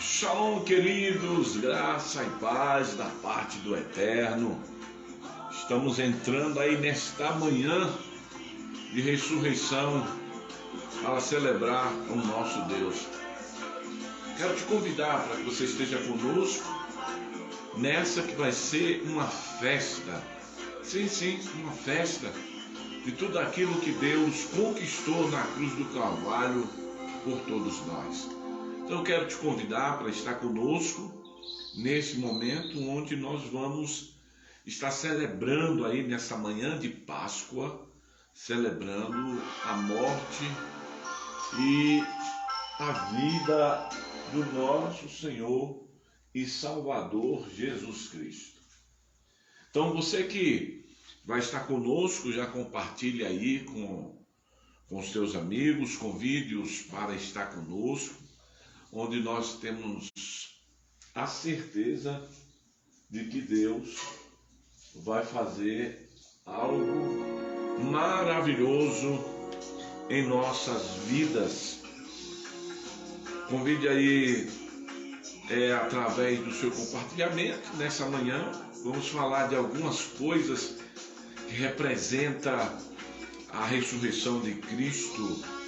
Shalom, queridos, graça e paz da parte do Eterno. Estamos entrando aí nesta manhã de ressurreição para celebrar o nosso Deus. Quero te convidar para que você esteja conosco nessa que vai ser uma festa. Sim, uma festa de tudo aquilo que Deus conquistou na cruz do Calvário por todos nós. Então eu quero te convidar para estar conosco nesse momento onde nós vamos estar celebrando aí nessa manhã de Páscoa, celebrando a morte e a vida do nosso Senhor e Salvador Jesus Cristo. Então você que vai estar conosco, já compartilhe aí com os seus amigos, convide-os para estar conosco, onde nós temos a certeza de que Deus vai fazer algo maravilhoso em nossas vidas. Convide aí através do seu compartilhamento. Nessa manhã vamos falar de algumas coisas que representam a ressurreição de Cristo.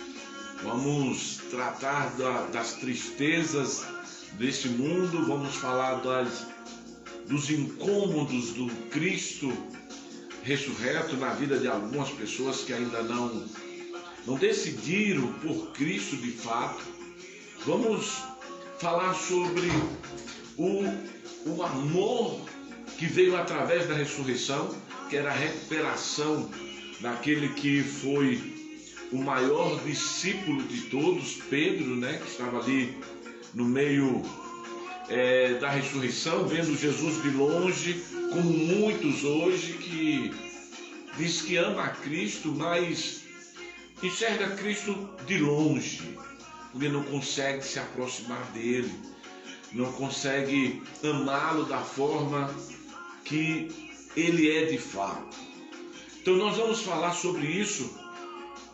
Vamos tratar das tristezas desse mundo, vamos falar dos incômodos do Cristo ressurreto na vida de algumas pessoas que ainda não decidiram por Cristo de fato. Vamos falar sobre o amor que veio através da ressurreição, que era a recuperação daquele que foi o maior discípulo de todos, Pedro, que estava ali no meio da ressurreição, vendo Jesus de longe, como muitos hoje que diz que ama a Cristo, mas enxerga Cristo de longe, porque não consegue se aproximar dele, não consegue amá-lo da forma que ele é de fato. Então nós vamos falar sobre isso,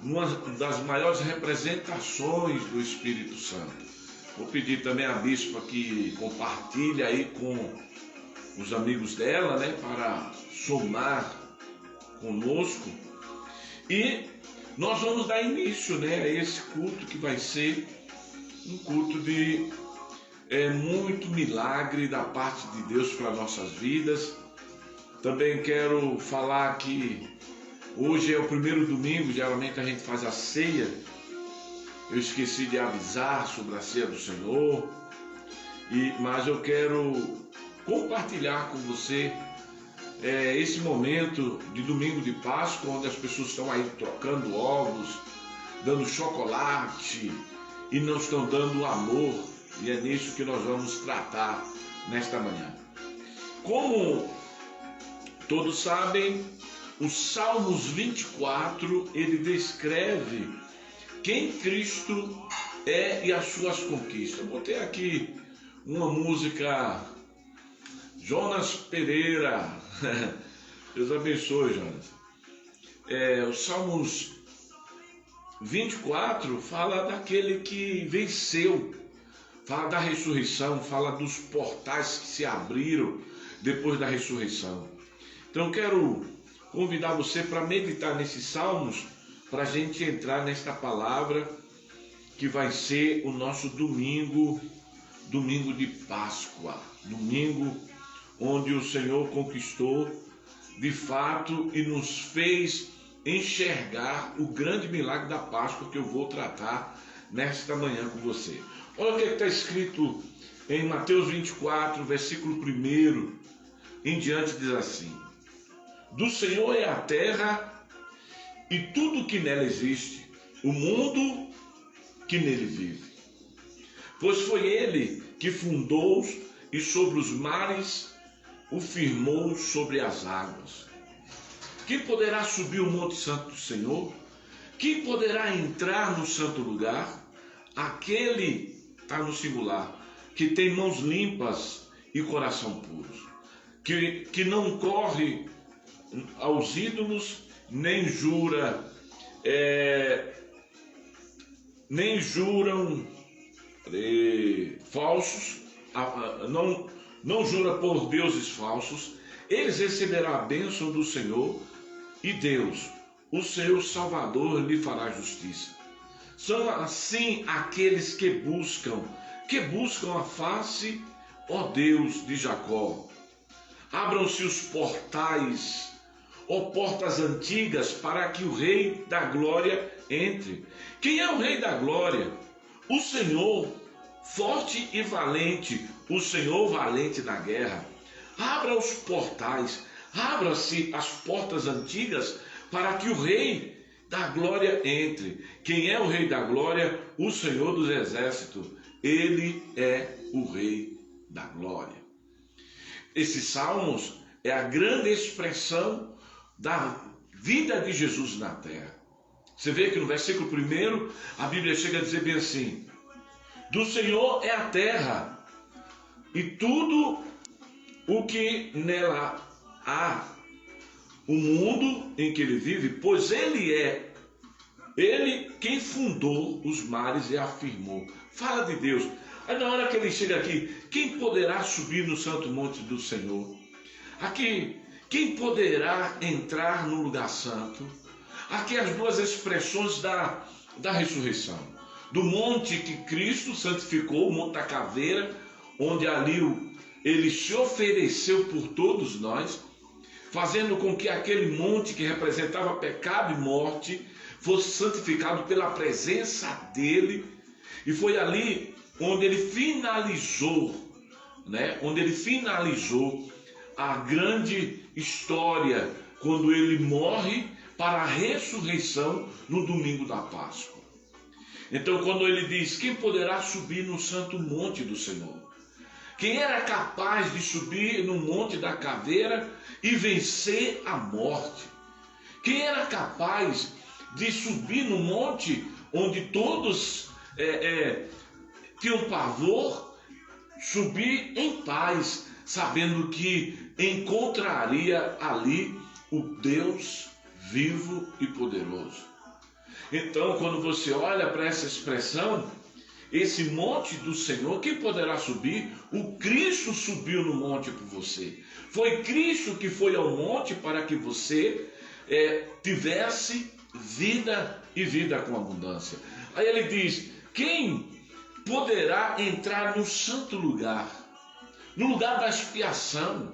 uma das maiores representações do Espírito Santo. Vou pedir também à bispa que compartilhe aí com os amigos dela, para somar conosco. E nós vamos dar início, a esse culto que vai ser um culto de muito milagre da parte de Deus para nossas vidas. Também quero falar que hoje é o primeiro domingo, geralmente a gente faz a ceia. Eu esqueci de avisar sobre a ceia do Senhor, mas eu quero compartilhar com você esse momento de domingo de Páscoa, onde as pessoas estão aí trocando ovos, dando chocolate e não estão dando amor, e é nisso que nós vamos tratar nesta manhã. Como todos sabem, o Salmos 24, ele descreve quem Cristo é e as suas conquistas. Eu botei aqui uma música, Jonas Pereira, Deus abençoe, Jonas. O Salmos 24 fala daquele que venceu, fala da ressurreição, fala dos portais que se abriram depois da ressurreição. Então eu quero convidar você para meditar nesses salmos, para a gente entrar nesta palavra que vai ser o nosso domingo de Páscoa, domingo onde o Senhor conquistou de fato e nos fez enxergar o grande milagre da Páscoa que eu vou tratar nesta manhã com você. Olha o que está escrito em Mateus 24, versículo 1 em diante, diz assim: do Senhor é a terra e tudo que nela existe, o mundo que nele vive. Pois foi ele que fundou e sobre os mares o firmou sobre as águas. Quem poderá subir o monte santo do Senhor? Quem poderá entrar no santo lugar? Aquele, está no singular, que tem mãos limpas e coração puro, que não corre aos ídolos, nem juram falsos, não jura por deuses falsos, eles receberão a bênção do Senhor e Deus, o seu Salvador, lhe fará justiça. São assim aqueles que buscam a face, ó Deus de Jacó. Abram-se os portais, ó portas antigas, para que o Rei da Glória entre. Quem é o Rei da Glória? O Senhor, forte e valente, o Senhor valente na guerra. Abra os portais, abra-se as portas antigas, para que o Rei da Glória entre. Quem é o Rei da Glória? O Senhor dos Exércitos. Ele é o Rei da Glória. Esses salmos é a grande expressão da vida de Jesus na terra. Você vê que no versículo 1, a Bíblia chega a dizer bem assim: do Senhor é a terra e tudo o que nela há, o mundo em que ele vive, pois ele quem fundou os mares e afirmou. Fala de Deus. Aí na hora que ele chega aqui, quem poderá subir no santo monte do Senhor? Aqui, quem poderá entrar no lugar santo? Aqui as duas expressões da ressurreição. Do monte que Cristo santificou, o monte da caveira, onde ali ele se ofereceu por todos nós, fazendo com que aquele monte que representava pecado e morte fosse santificado pela presença dele. E foi ali onde ele finalizou, onde ele finalizou a grande história, quando ele morre para a ressurreição no domingo da Páscoa. Então, quando ele diz: quem poderá subir no santo monte do Senhor? Quem era capaz de subir no monte da caveira e vencer a morte? Quem era capaz de subir no monte onde todos tinham pavor, subir em paz, sabendo que encontraria ali o Deus vivo e poderoso? Então, quando você olha para essa expressão, esse monte do Senhor, quem poderá subir? O Cristo subiu no monte por você. Foi Cristo que foi ao monte para que você tivesse vida e vida com abundância. Aí ele diz: quem poderá entrar no santo lugar, no lugar da expiação,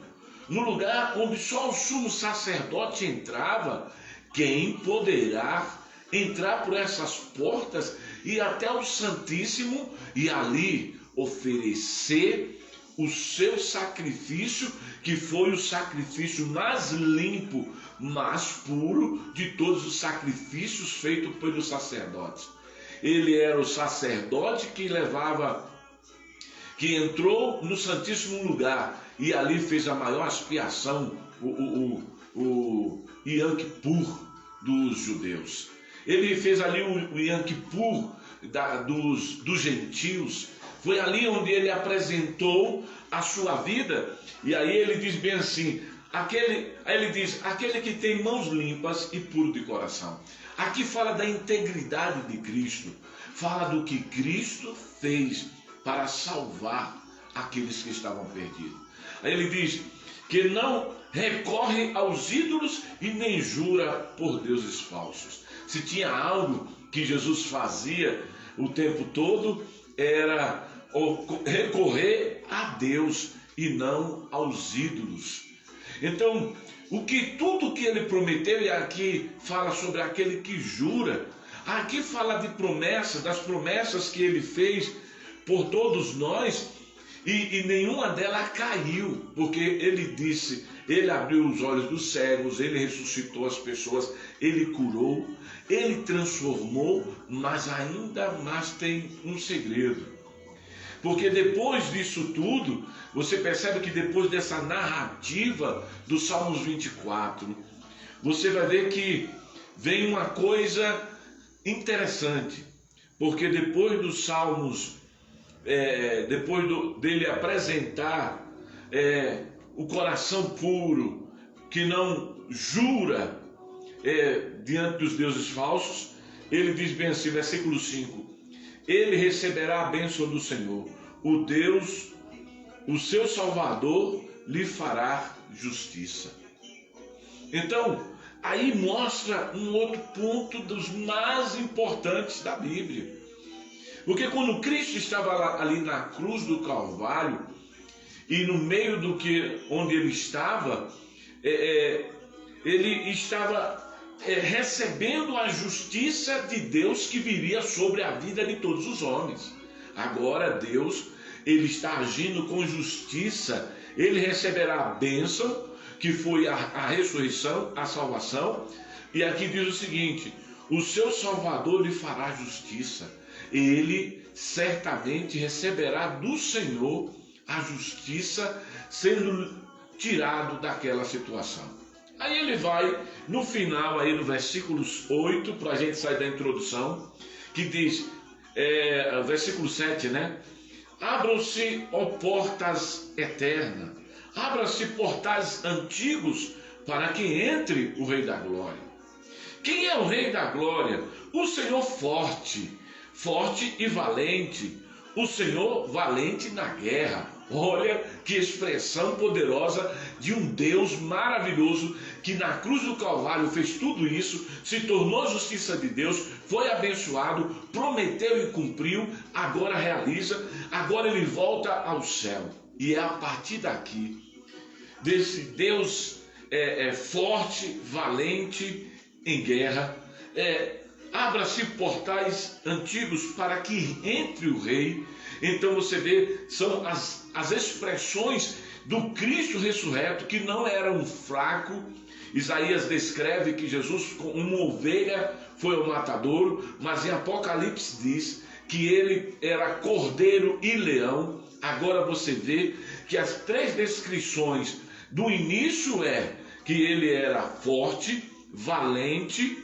no lugar onde só o sumo sacerdote entrava? Quem poderá entrar por essas portas e até o Santíssimo e ali oferecer o seu sacrifício, que foi o sacrifício mais limpo, mais puro de todos os sacrifícios feitos pelos sacerdotes? Ele era o sacerdote que entrou no Santíssimo Lugar e ali fez a maior expiação, o Yom Kippur dos judeus. Ele fez ali o Yom Kippur dos gentios. Foi ali onde ele apresentou a sua vida. E aí ele diz bem assim: aquele que tem mãos limpas e puro de coração. Aqui fala da integridade de Cristo, fala do que Cristo fez para salvar aqueles que estavam perdidos. Aí ele diz que não recorre aos ídolos e nem jura por deuses falsos. Se tinha algo que Jesus fazia o tempo todo, era recorrer a Deus e não aos ídolos. Então, tudo que ele prometeu, e aqui fala sobre aquele que jura, aqui fala de promessas, das promessas que ele fez por todos nós, e nenhuma delas caiu, porque ele disse, ele abriu os olhos dos cegos, ele ressuscitou as pessoas, ele curou, ele transformou, mas ainda mais tem um segredo. Porque depois disso tudo, você percebe que depois dessa narrativa do Salmos 24, você vai ver que vem uma coisa interessante. Porque depois dos Salmos, dele apresentar o coração puro, que não jura diante dos deuses falsos, ele diz bem assim, versículo 5, ele receberá a bênção do Senhor. O Deus, o seu Salvador, lhe fará justiça. Então, aí mostra um outro ponto dos mais importantes da Bíblia. Porque quando Cristo estava ali na cruz do Calvário, e no meio do que onde ele estava recebendo a justiça de Deus que viria sobre a vida de todos os homens. Agora Deus, ele está agindo com justiça, ele receberá a bênção, que foi a ressurreição, a salvação, e aqui diz o seguinte: o seu Salvador lhe fará justiça, ele certamente receberá do Senhor a justiça, sendo tirado daquela situação. Aí ele vai no final, aí no versículos 8, para a gente sair da introdução, que diz, versículo 7, né? Abram-se, ó portas eternas, abram-se portais antigos, para que entre o Rei da Glória. Quem é o Rei da Glória? O Senhor forte, forte e valente, o Senhor valente na guerra. Olha que expressão poderosa de um Deus maravilhoso que na cruz do Calvário fez tudo isso, se tornou justiça de Deus, foi abençoado, prometeu e cumpriu, agora realiza, agora ele volta ao céu. E é a partir daqui, desse Deus forte, valente em guerra, abra-se portais antigos para que entre o Rei. Então você vê, são as expressões do Cristo ressurreto, que não era um fraco. Isaías descreve que Jesus, como uma ovelha, foi ao matadouro, mas em Apocalipse diz que ele era cordeiro e leão. Agora você vê que as três descrições do início que ele era forte, valente,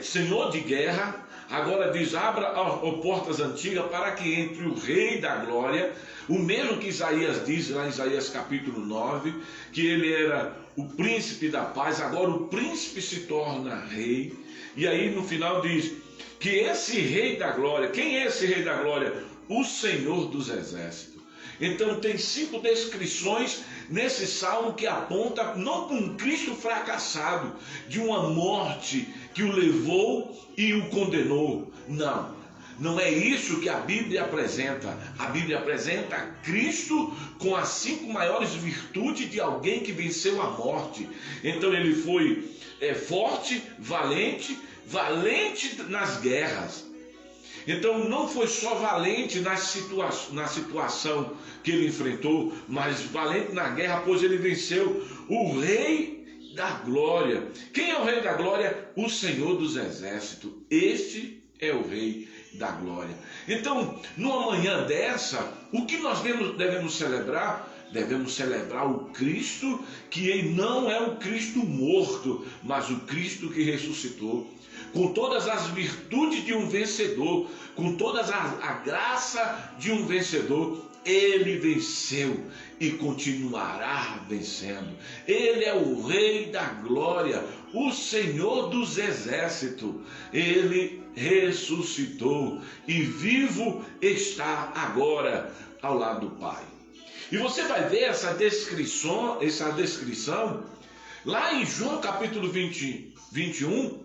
senhor de guerra. Agora diz, abra as portas antigas para que entre o Rei da Glória. O mesmo que Isaías diz lá em Isaías capítulo 9, que ele era o príncipe da paz, agora o príncipe se torna rei. E aí no final diz que esse Rei da Glória, quem é esse Rei da Glória? O Senhor dos Exércitos. Então tem 5 descrições nesse salmo que aponta não para um Cristo fracassado, de uma morte que o levou e o condenou. Não, não é isso que a Bíblia apresenta. A Bíblia apresenta Cristo com as 5 maiores virtudes de alguém que venceu a morte. Então ele foi forte, valente nas guerras. Então não foi só valente na situação que ele enfrentou, mas valente na guerra, pois ele venceu o Rei da Glória. Quem é o Rei da Glória? O Senhor dos Exércitos. Este é o Rei da Glória. Então, numa manhã dessa, o que nós devemos celebrar? Devemos celebrar o Cristo, que ele não é o Cristo morto, mas o Cristo que ressuscitou, com todas as virtudes de um vencedor, com toda a graça de um vencedor. Ele venceu e continuará vencendo. Ele é o Rei da Glória, o Senhor dos Exércitos. Ele ressuscitou e vivo está agora ao lado do Pai. E você vai ver essa descrição lá em João capítulo 21,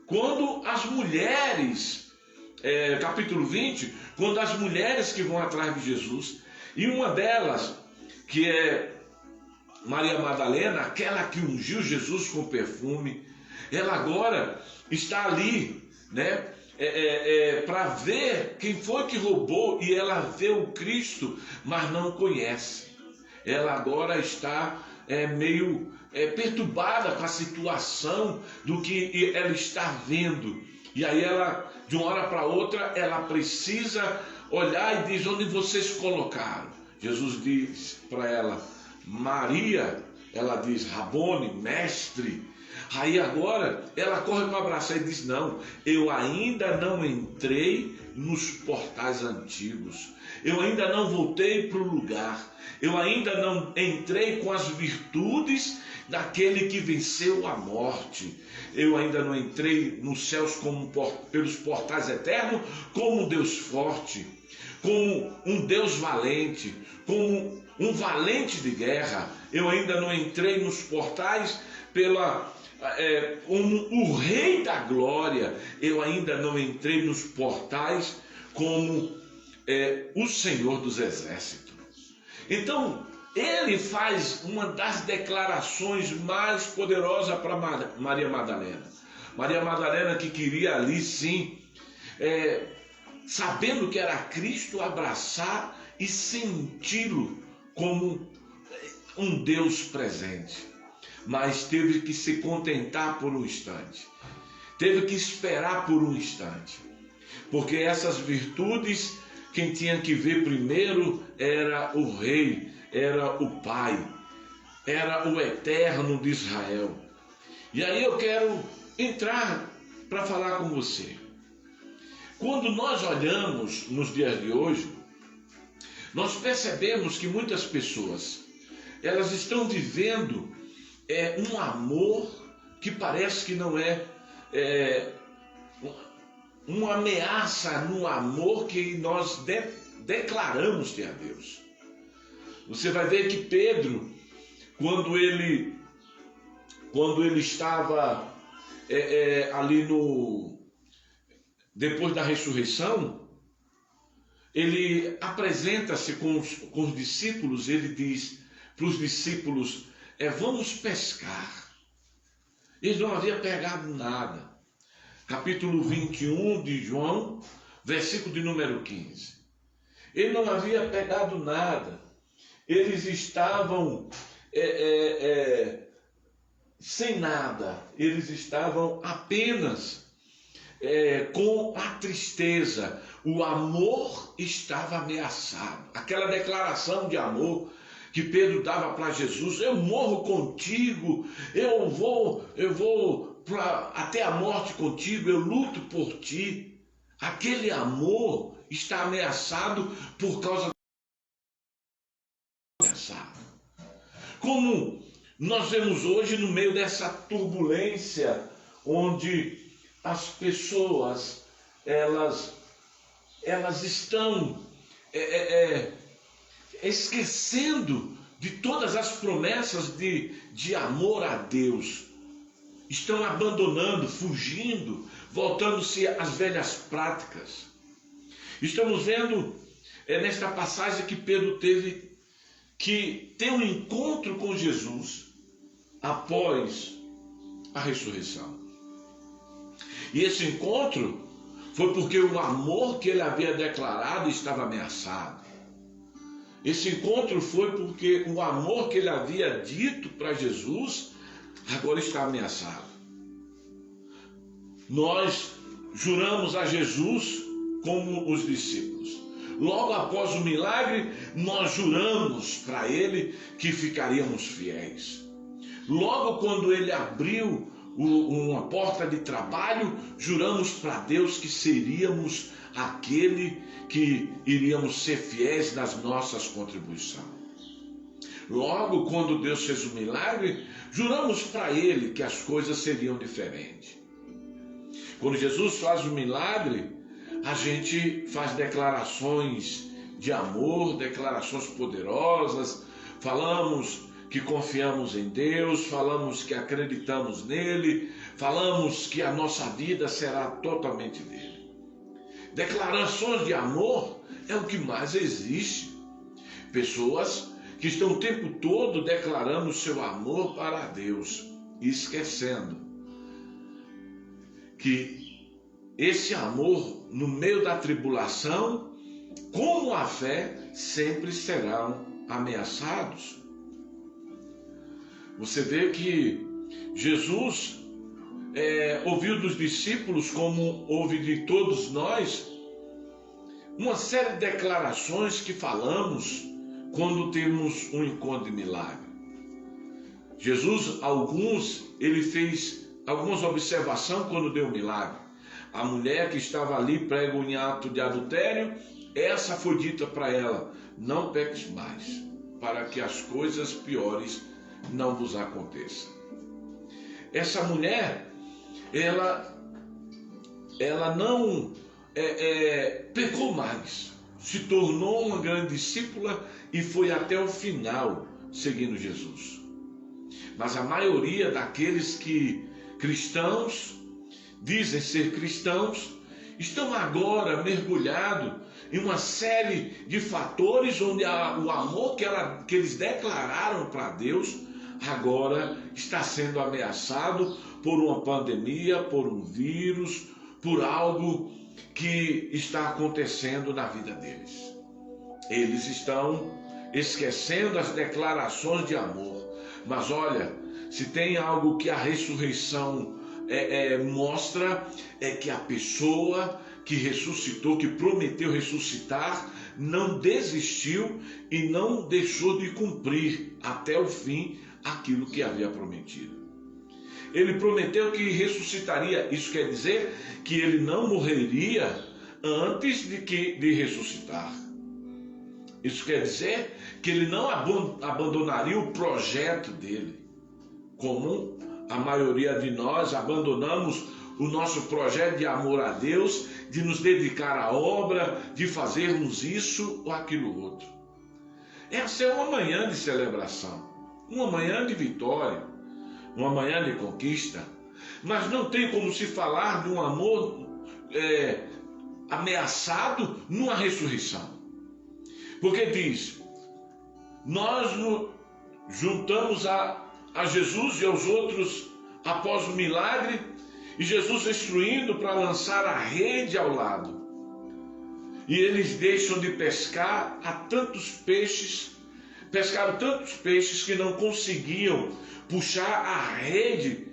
quando as mulheres, capítulo 20, quando as mulheres que vão atrás de Jesus, e uma delas, que é Maria Madalena, aquela que ungiu Jesus com perfume, ela agora está ali, né? Para ver quem foi que roubou, e ela vê o Cristo, mas não conhece. Ela agora está meio perturbada com a situação do que ela está vendo. E aí ela, de uma hora para outra, ela precisa olhar e diz: onde vocês colocaram? Jesus diz para ela: Maria. Ela diz: Rabone, mestre. Aí agora ela corre para abraçar e diz: não, eu ainda não entrei nos portais antigos, eu ainda não voltei para o lugar, eu ainda não entrei com as virtudes daquele que venceu a morte. Eu ainda não entrei nos céus pelos portais eternos como um Deus forte, como um Deus valente, como um valente de guerra. Eu ainda não entrei nos portais como o Rei da Glória. Eu ainda não entrei nos portais como o Senhor dos Exércitos. Então, ele faz uma das declarações mais poderosas para Maria Madalena. Maria Madalena, que queria ali sim, sabendo que era Cristo, abraçar e senti-lo como um Deus presente. Mas teve que se contentar por um instante. Teve que esperar por um instante. Porque essas virtudes, quem tinha que ver primeiro era o Rei, era o Pai, era o Eterno de Israel. E aí eu quero entrar para falar com você. Quando nós olhamos nos dias de hoje, nós percebemos que muitas pessoas, elas estão vivendo um amor que parece que não uma ameaça no amor que nós declaramos ter a Deus. Você vai ver que Pedro, quando ele estava ali depois da ressurreição, ele apresenta-se com os discípulos. Ele diz para os discípulos: vamos pescar. Eles não haviam pegado nada. Capítulo 21 de João, versículo de número 15. Ele não havia pegado nada. Eles estavam sem nada. Eles estavam apenas com a tristeza. O amor estava ameaçado. Aquela declaração de amor que Pedro dava para Jesus: eu morro contigo, eu vou até a morte contigo, eu luto por ti. Aquele amor está ameaçado por causa como nós vemos hoje no meio dessa turbulência, onde as pessoas elas estão esquecendo de todas as promessas de amor a Deus, estão abandonando, fugindo, voltando-se às velhas práticas. Estamos vendo nesta passagem que Pedro teve que ter um encontro com Jesus após a ressurreição. E esse encontro foi porque o amor que ele havia declarado estava ameaçado. Esse encontro foi porque o amor que ele havia dito para Jesus agora está ameaçado. Nós juramos a Jesus como os discípulos. Logo após o milagre, nós juramos para ele que ficaríamos fiéis. Logo quando ele abriu uma porta de trabalho, juramos para Deus que seríamos aquele que iríamos ser fiéis nas nossas contribuições. Logo quando Deus fez o milagre, juramos para ele que as coisas seriam diferentes. Quando Jesus faz o milagre, a gente faz declarações de amor, declarações poderosas, falamos que confiamos em Deus, falamos que acreditamos nele, falamos que a nossa vida será totalmente dele. Declarações de amor é o que mais existe. Pessoas que estão o tempo todo declarando o seu amor para Deus e esquecendo que esse amor, no meio da tribulação, como a fé, sempre serão ameaçados. Você vê que Jesus ouviu dos discípulos, como ouve de todos nós, uma série de declarações que falamos quando temos um encontro de milagre. Jesus, ele fez algumas observações quando deu o milagre. A mulher que estava ali prego em ato de adultério, essa foi dita para ela: não peques mais, para que as coisas piores não vos aconteça. Essa mulher, ela não pecou mais, se tornou uma grande discípula e foi até o final seguindo Jesus. Mas a maioria daqueles que cristãos, dizem ser cristãos, estão agora mergulhados em uma série de fatores onde o amor que eles declararam para Deus agora está sendo ameaçado por uma pandemia, por um vírus, por algo que está acontecendo na vida deles. Eles estão esquecendo as declarações de amor. Mas olha, se tem algo que a ressurreição mostra, é que a pessoa que ressuscitou, que prometeu ressuscitar, não desistiu e não deixou de cumprir até o fim aquilo que havia prometido. Ele prometeu que ressuscitaria. Isso quer dizer que ele não morreria antes de ressuscitar. Isso quer dizer que ele não abandonaria o projeto dele, como a maioria de nós abandonamos o nosso projeto de amor a Deus, de nos dedicar à obra, de fazermos isso ou aquilo outro. Essa é uma manhã de celebração, uma manhã de vitória, uma manhã de conquista, mas não tem como se falar de um amor ameaçado numa ressurreição. Porque diz, nós nos juntamos a Jesus e aos outros após o milagre, e Jesus instruindo para lançar a rede ao lado. E eles deixam de pescar pescaram tantos peixes que não conseguiam puxar a rede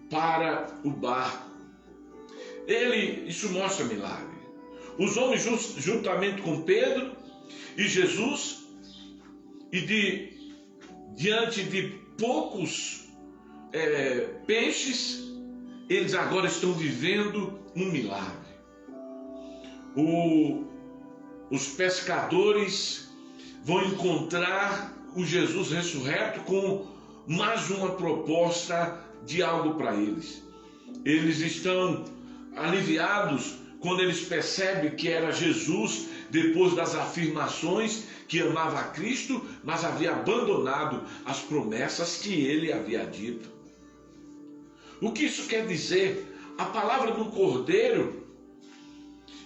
para o barco. Isso mostra milagre. Os homens juntamente com Pedro e Jesus, e diante de poucos peixes, eles agora estão vivendo um milagre. Os pescadores vão encontrar o Jesus ressurreto com mais uma proposta de algo para eles. Eles estão aliviados quando eles percebem que era Jesus, depois das afirmações que amava a Cristo, mas havia abandonado as promessas que ele havia dito. O que isso quer dizer? A palavra do cordeiro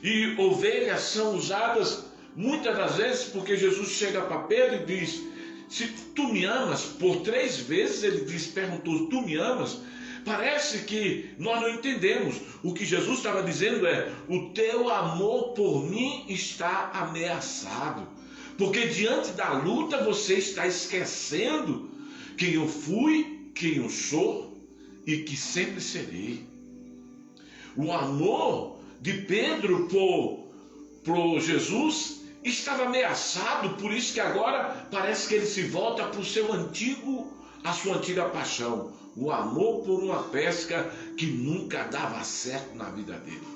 e ovelhas são usadas muitas das vezes porque Jesus chega para Pedro e diz, se tu me amas, por 3 vezes ele perguntou, tu me amas? Parece que nós não entendemos. O que Jesus estava dizendo é, o teu amor por mim está ameaçado. Porque diante da luta você está esquecendo quem eu fui, quem eu sou e que sempre serei. O amor de Pedro por Jesus estava ameaçado, por isso que agora parece que ele se volta para a sua antiga paixão. O amor por uma pesca que nunca dava certo na vida dele.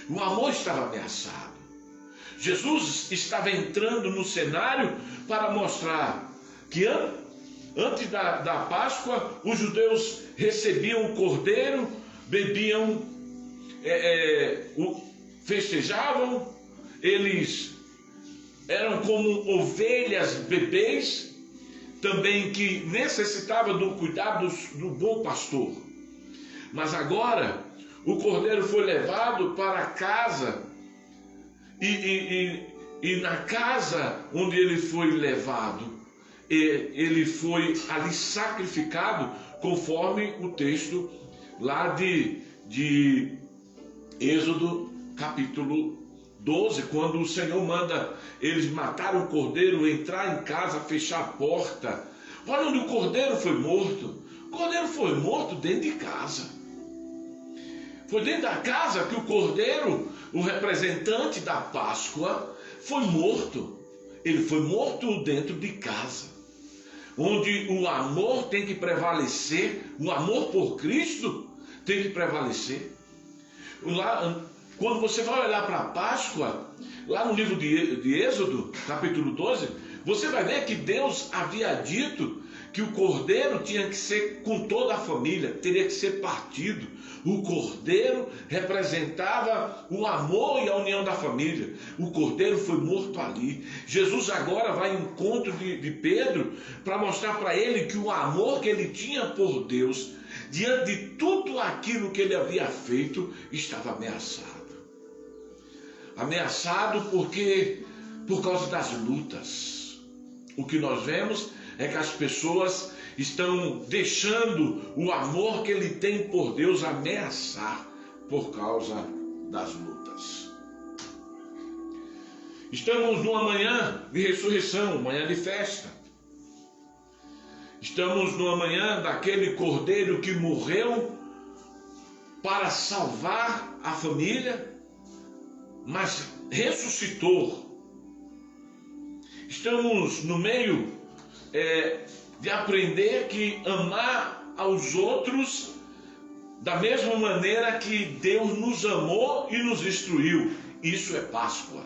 O amor estava ameaçado. Jesus estava entrando no cenário para mostrar que antes da Páscoa, os judeus recebiam o cordeiro, bebiam, festejavam, eles eram como ovelhas bebês, também que necessitava do cuidado do bom pastor. Mas agora o cordeiro foi levado para a casa e na casa onde ele foi levado, ele foi ali sacrificado, conforme o texto lá de Êxodo capítulo 12, quando o Senhor manda eles matar o cordeiro, entrar em casa, fechar a porta. Olha onde o cordeiro foi morto. O cordeiro foi morto dentro de casa. Foi dentro da casa que o cordeiro, o representante da Páscoa, foi morto. Ele foi morto dentro de casa, onde o amor tem que prevalecer, o amor por Cristo tem que prevalecer. Quando você vai olhar para a Páscoa, lá no livro de Êxodo, capítulo 12, você vai ver que Deus havia dito que o cordeiro tinha que ser com toda a família, teria que ser partido. O cordeiro representava o amor e a união da família. O cordeiro foi morto ali. Jesus agora vai ao encontro de Pedro para mostrar para ele que o amor que ele tinha por Deus, diante de tudo aquilo que ele havia feito, estava ameaçado. Ameaçado por causa das lutas. O que nós vemos é que as pessoas estão deixando o amor que ele tem por Deus ameaçar por causa das lutas. Estamos numa manhã de ressurreição, manhã de festa. Estamos numa manhã daquele cordeiro que morreu para salvar a família, mas ressuscitou. Estamos no meio de aprender que amar aos outros da mesma maneira que Deus nos amou e nos instruiu. Isso é Páscoa.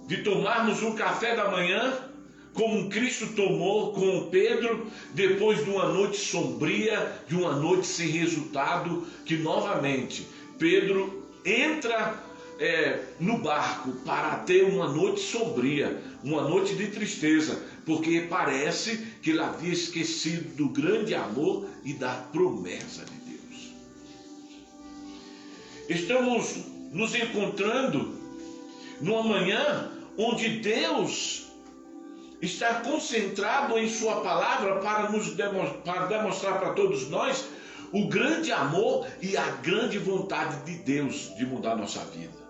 De tomarmos um café da manhã, como Cristo tomou com Pedro, depois de uma noite sombria, de uma noite sem resultado, que novamente Pedro entra no barco para ter uma noite sombria, uma noite de tristeza, porque parece que ele havia esquecido do grande amor e da promessa de Deus. Estamos nos encontrando numa manhã onde Deus está concentrado em sua palavra para demonstrar para todos nós o grande amor e a grande vontade de Deus de mudar a nossa vida.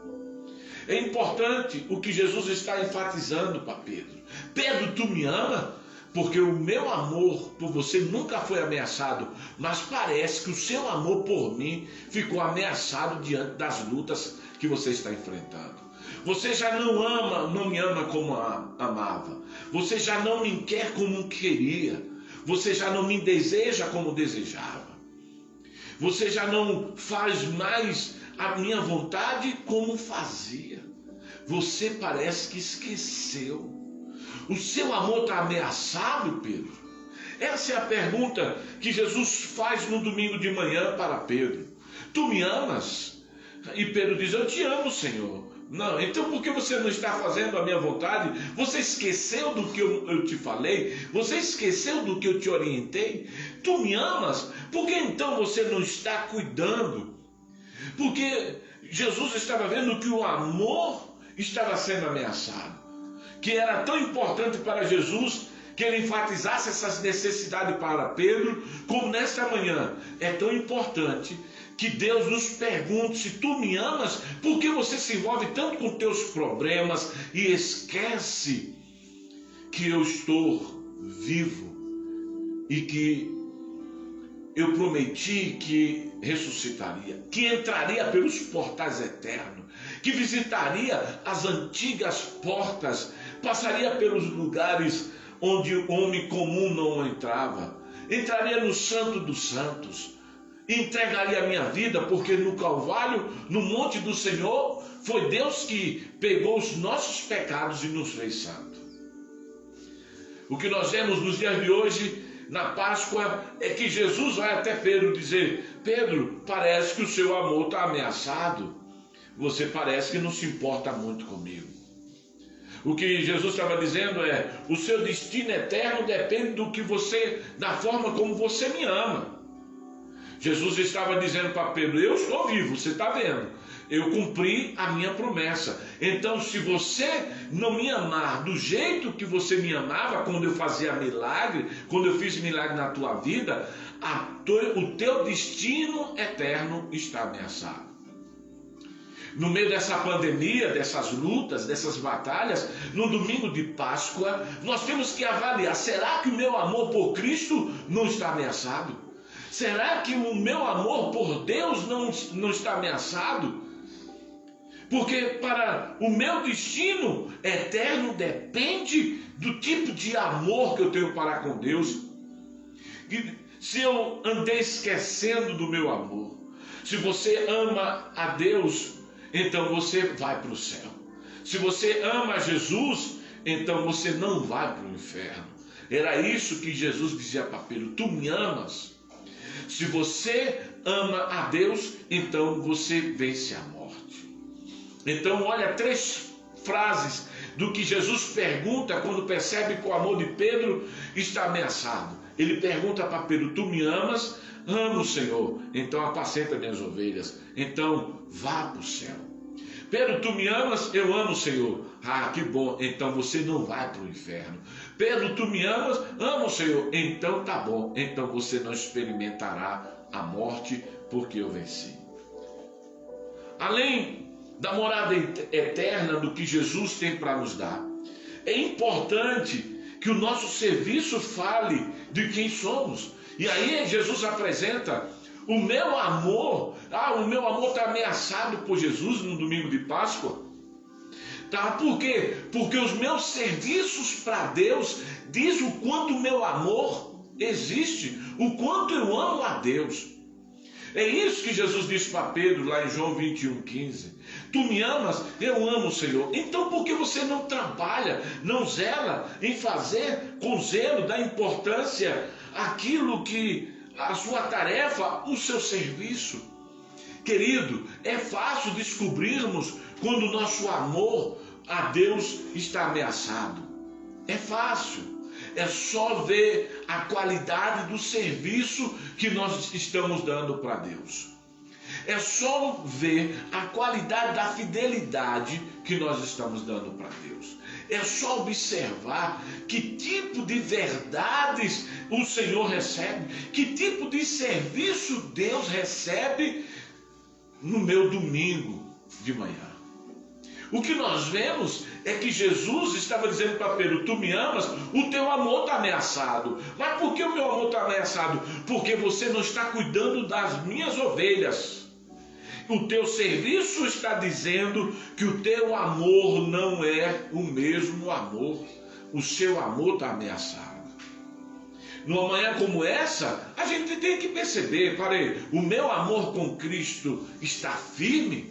É importante o que Jesus está enfatizando para Pedro. Pedro, tu me ama? Porque o meu amor por você nunca foi ameaçado, mas parece que o seu amor por mim ficou ameaçado diante das lutas que você está enfrentando. Você já não me ama como amava. Você já não me quer como queria. Você já não me deseja como desejava. Você já não faz mais a minha vontade como fazia. Você parece que esqueceu. O seu amor está ameaçado, Pedro? Essa é a pergunta que Jesus faz no domingo de manhã para Pedro. Tu me amas? E Pedro diz, eu te amo, Senhor. Não, então por que você não está fazendo a minha vontade? Você esqueceu do que eu te falei? Você esqueceu do que eu te orientei? Tu me amas? Por que então você não está cuidando? Porque Jesus estava vendo que o amor estava sendo ameaçado. Que era tão importante para Jesus que ele enfatizasse essas necessidades para Pedro, como nesta manhã é tão importante que Deus nos pergunte, se tu me amas, por que você se envolve tanto com teus problemas e esquece que eu estou vivo e que eu prometi que ressuscitaria, que entraria pelos portais eternos, que visitaria as antigas portas, passaria pelos lugares onde o homem comum não entrava, entraria no Santo dos Santos, entregaria a minha vida, porque no Calvário, no monte do Senhor, foi Deus que pegou os nossos pecados e nos fez santo. O que nós vemos nos dias de hoje, na Páscoa, é que Jesus vai até Pedro dizer, Pedro, parece que o seu amor está ameaçado, você parece que não se importa muito comigo. O que Jesus estava dizendo é, o seu destino eterno depende da forma como você me ama. Jesus estava dizendo para Pedro, eu estou vivo, você está vendo, eu cumpri a minha promessa. Então, se você não me amar do jeito que você me amava, quando eu fazia milagre, quando eu fiz milagre na tua vida, o teu destino eterno está ameaçado. No meio dessa pandemia, dessas lutas, dessas batalhas, no domingo de Páscoa, nós temos que avaliar, será que o meu amor por Cristo não está ameaçado? Será que o meu amor por Deus não está ameaçado? Porque para o meu destino eterno depende do tipo de amor que eu tenho para com Deus. E se eu andei esquecendo do meu amor, se você ama a Deus, então você vai para o céu. Se você ama Jesus, então você não vai para o inferno. Era isso que Jesus dizia para Pedro: tu me amas? Se você ama a Deus, então você vence a morte. Então olha 3 frases do que Jesus pergunta quando percebe que o amor de Pedro está ameaçado. Ele pergunta para Pedro: tu me amas? Amo, Senhor, então apacenta minhas ovelhas, então vá para o céu. Pedro, tu me amas? Eu amo, Senhor. Ah, que bom, então você não vai para o inferno. Pedro, tu me amas? Amo, Senhor. Então tá bom, então você não experimentará a morte, porque eu venci. Além da morada eterna do que Jesus tem para nos dar, é importante que o nosso serviço fale de quem somos. E aí Jesus apresenta o meu amor. O meu amor está ameaçado por Jesus no domingo de Páscoa. Tá? Por quê? Porque os meus serviços para Deus diz o quanto o meu amor existe, o quanto eu amo a Deus. É isso que Jesus disse para Pedro lá em João 21:15. Tu me amas? Eu amo, Senhor. Então por que você não trabalha, não zela em fazer com zelo, dar importância àquilo que a sua tarefa, o seu serviço? Querido, é fácil descobrirmos quando o nosso amor a Deus está ameaçado. É fácil. É só ver a qualidade do serviço que nós estamos dando para Deus. É só ver a qualidade da fidelidade que nós estamos dando para Deus. É só observar que tipo de verdades o Senhor recebe, que tipo de serviço Deus recebe no meu domingo de manhã. O que nós vemos é que Jesus estava dizendo para Pedro: tu me amas? O teu amor está ameaçado. Mas por que o meu amor está ameaçado? Porque você não está cuidando das minhas ovelhas. O teu serviço está dizendo que o teu amor não é o mesmo amor. O seu amor está ameaçado. Numa manhã como essa, a gente tem que perceber: o meu amor com Cristo está firme?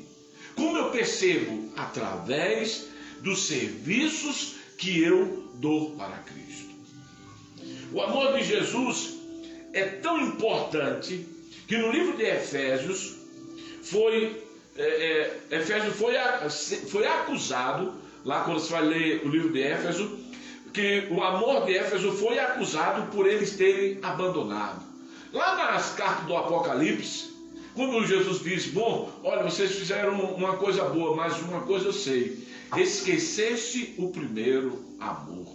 Como eu percebo? Através dos serviços que eu dou para Cristo. O amor de Jesus é tão importante que no livro de Efésios foi acusado, lá quando você vai ler o livro de Éfeso, que o amor de Éfeso foi acusado por eles terem abandonado. Lá nas cartas do Apocalipse, quando Jesus diz: bom, olha, vocês fizeram uma coisa boa, mas uma coisa eu sei: esqueceste o primeiro amor.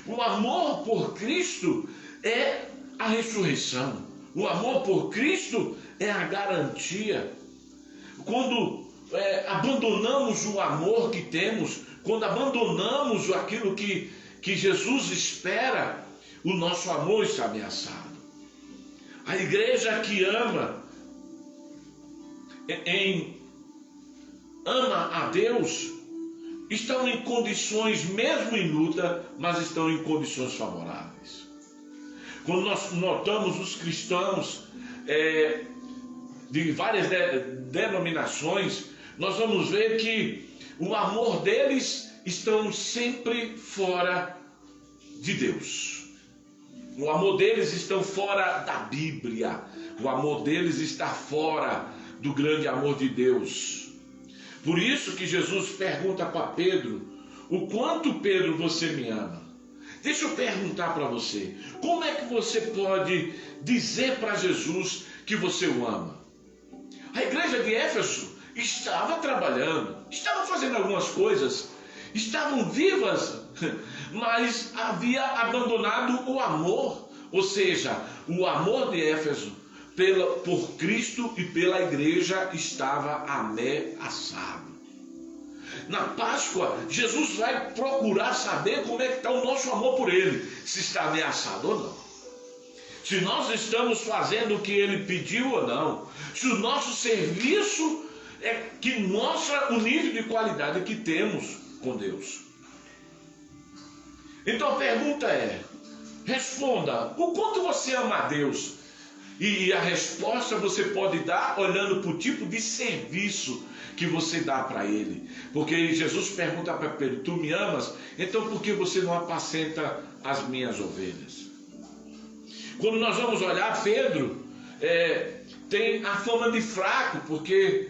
O amor por Cristo é a ressurreição. O amor por Cristo é a garantia. Quando abandonamos o amor que temos, quando abandonamos aquilo que Jesus espera, o nosso amor está ameaçado. A igreja que ama a Deus estão em condições, mesmo em luta, mas estão em condições favoráveis. Quando nós notamos os cristãos de várias denominações, nós vamos ver que o amor deles estão sempre fora de Deus. O amor deles está fora da Bíblia. O amor deles está fora do grande amor de Deus. Por isso que Jesus pergunta para Pedro: o quanto, Pedro, você me ama? Deixa eu perguntar para você: como é que você pode dizer para Jesus que você o ama? A igreja de Éfeso estava trabalhando, estava fazendo algumas coisas, estavam vivas, mas havia abandonado o amor. Ou seja, o amor de Éfeso por Cristo e pela igreja estava ameaçado. Na Páscoa, Jesus vai procurar saber como é que está o nosso amor por Ele, se está ameaçado ou não. Se nós estamos fazendo o que Ele pediu ou não. Se o nosso serviço é que mostra o nível de qualidade que temos com Deus. Então a pergunta é: responda, o quanto você ama a Deus? E a resposta você pode dar olhando para o tipo de serviço que você dá para ele. Porque Jesus pergunta para Pedro: tu me amas? Então por que você não apacenta as minhas ovelhas? Quando nós vamos olhar, Pedro tem a fama de fraco, porque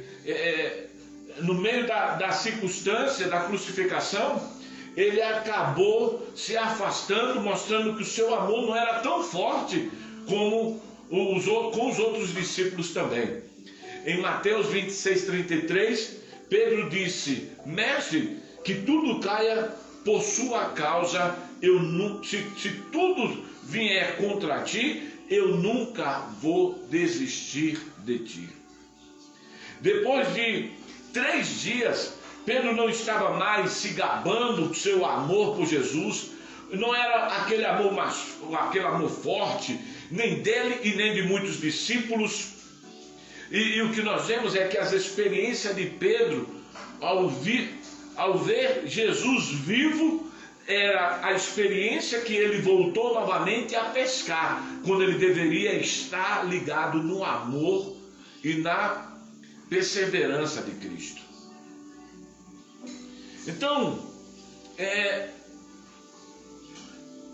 no meio da circunstância da crucificação, ele acabou se afastando, mostrando que o seu amor não era tão forte como com os outros discípulos também. Em Mateus 26:33, Pedro disse: mestre, que tudo caia por sua causa, se tudo vier contra ti, eu nunca vou desistir de ti. Depois de 3 dias, Pedro não estava mais se gabando do seu amor por Jesus. Não era aquele amor forte, nem dele e nem de muitos discípulos. E o que nós vemos é que as experiências de Pedro, ao ver Jesus vivo, era a experiência que ele voltou novamente a pescar, quando ele deveria estar ligado no amor e na perseverança de Cristo. Então,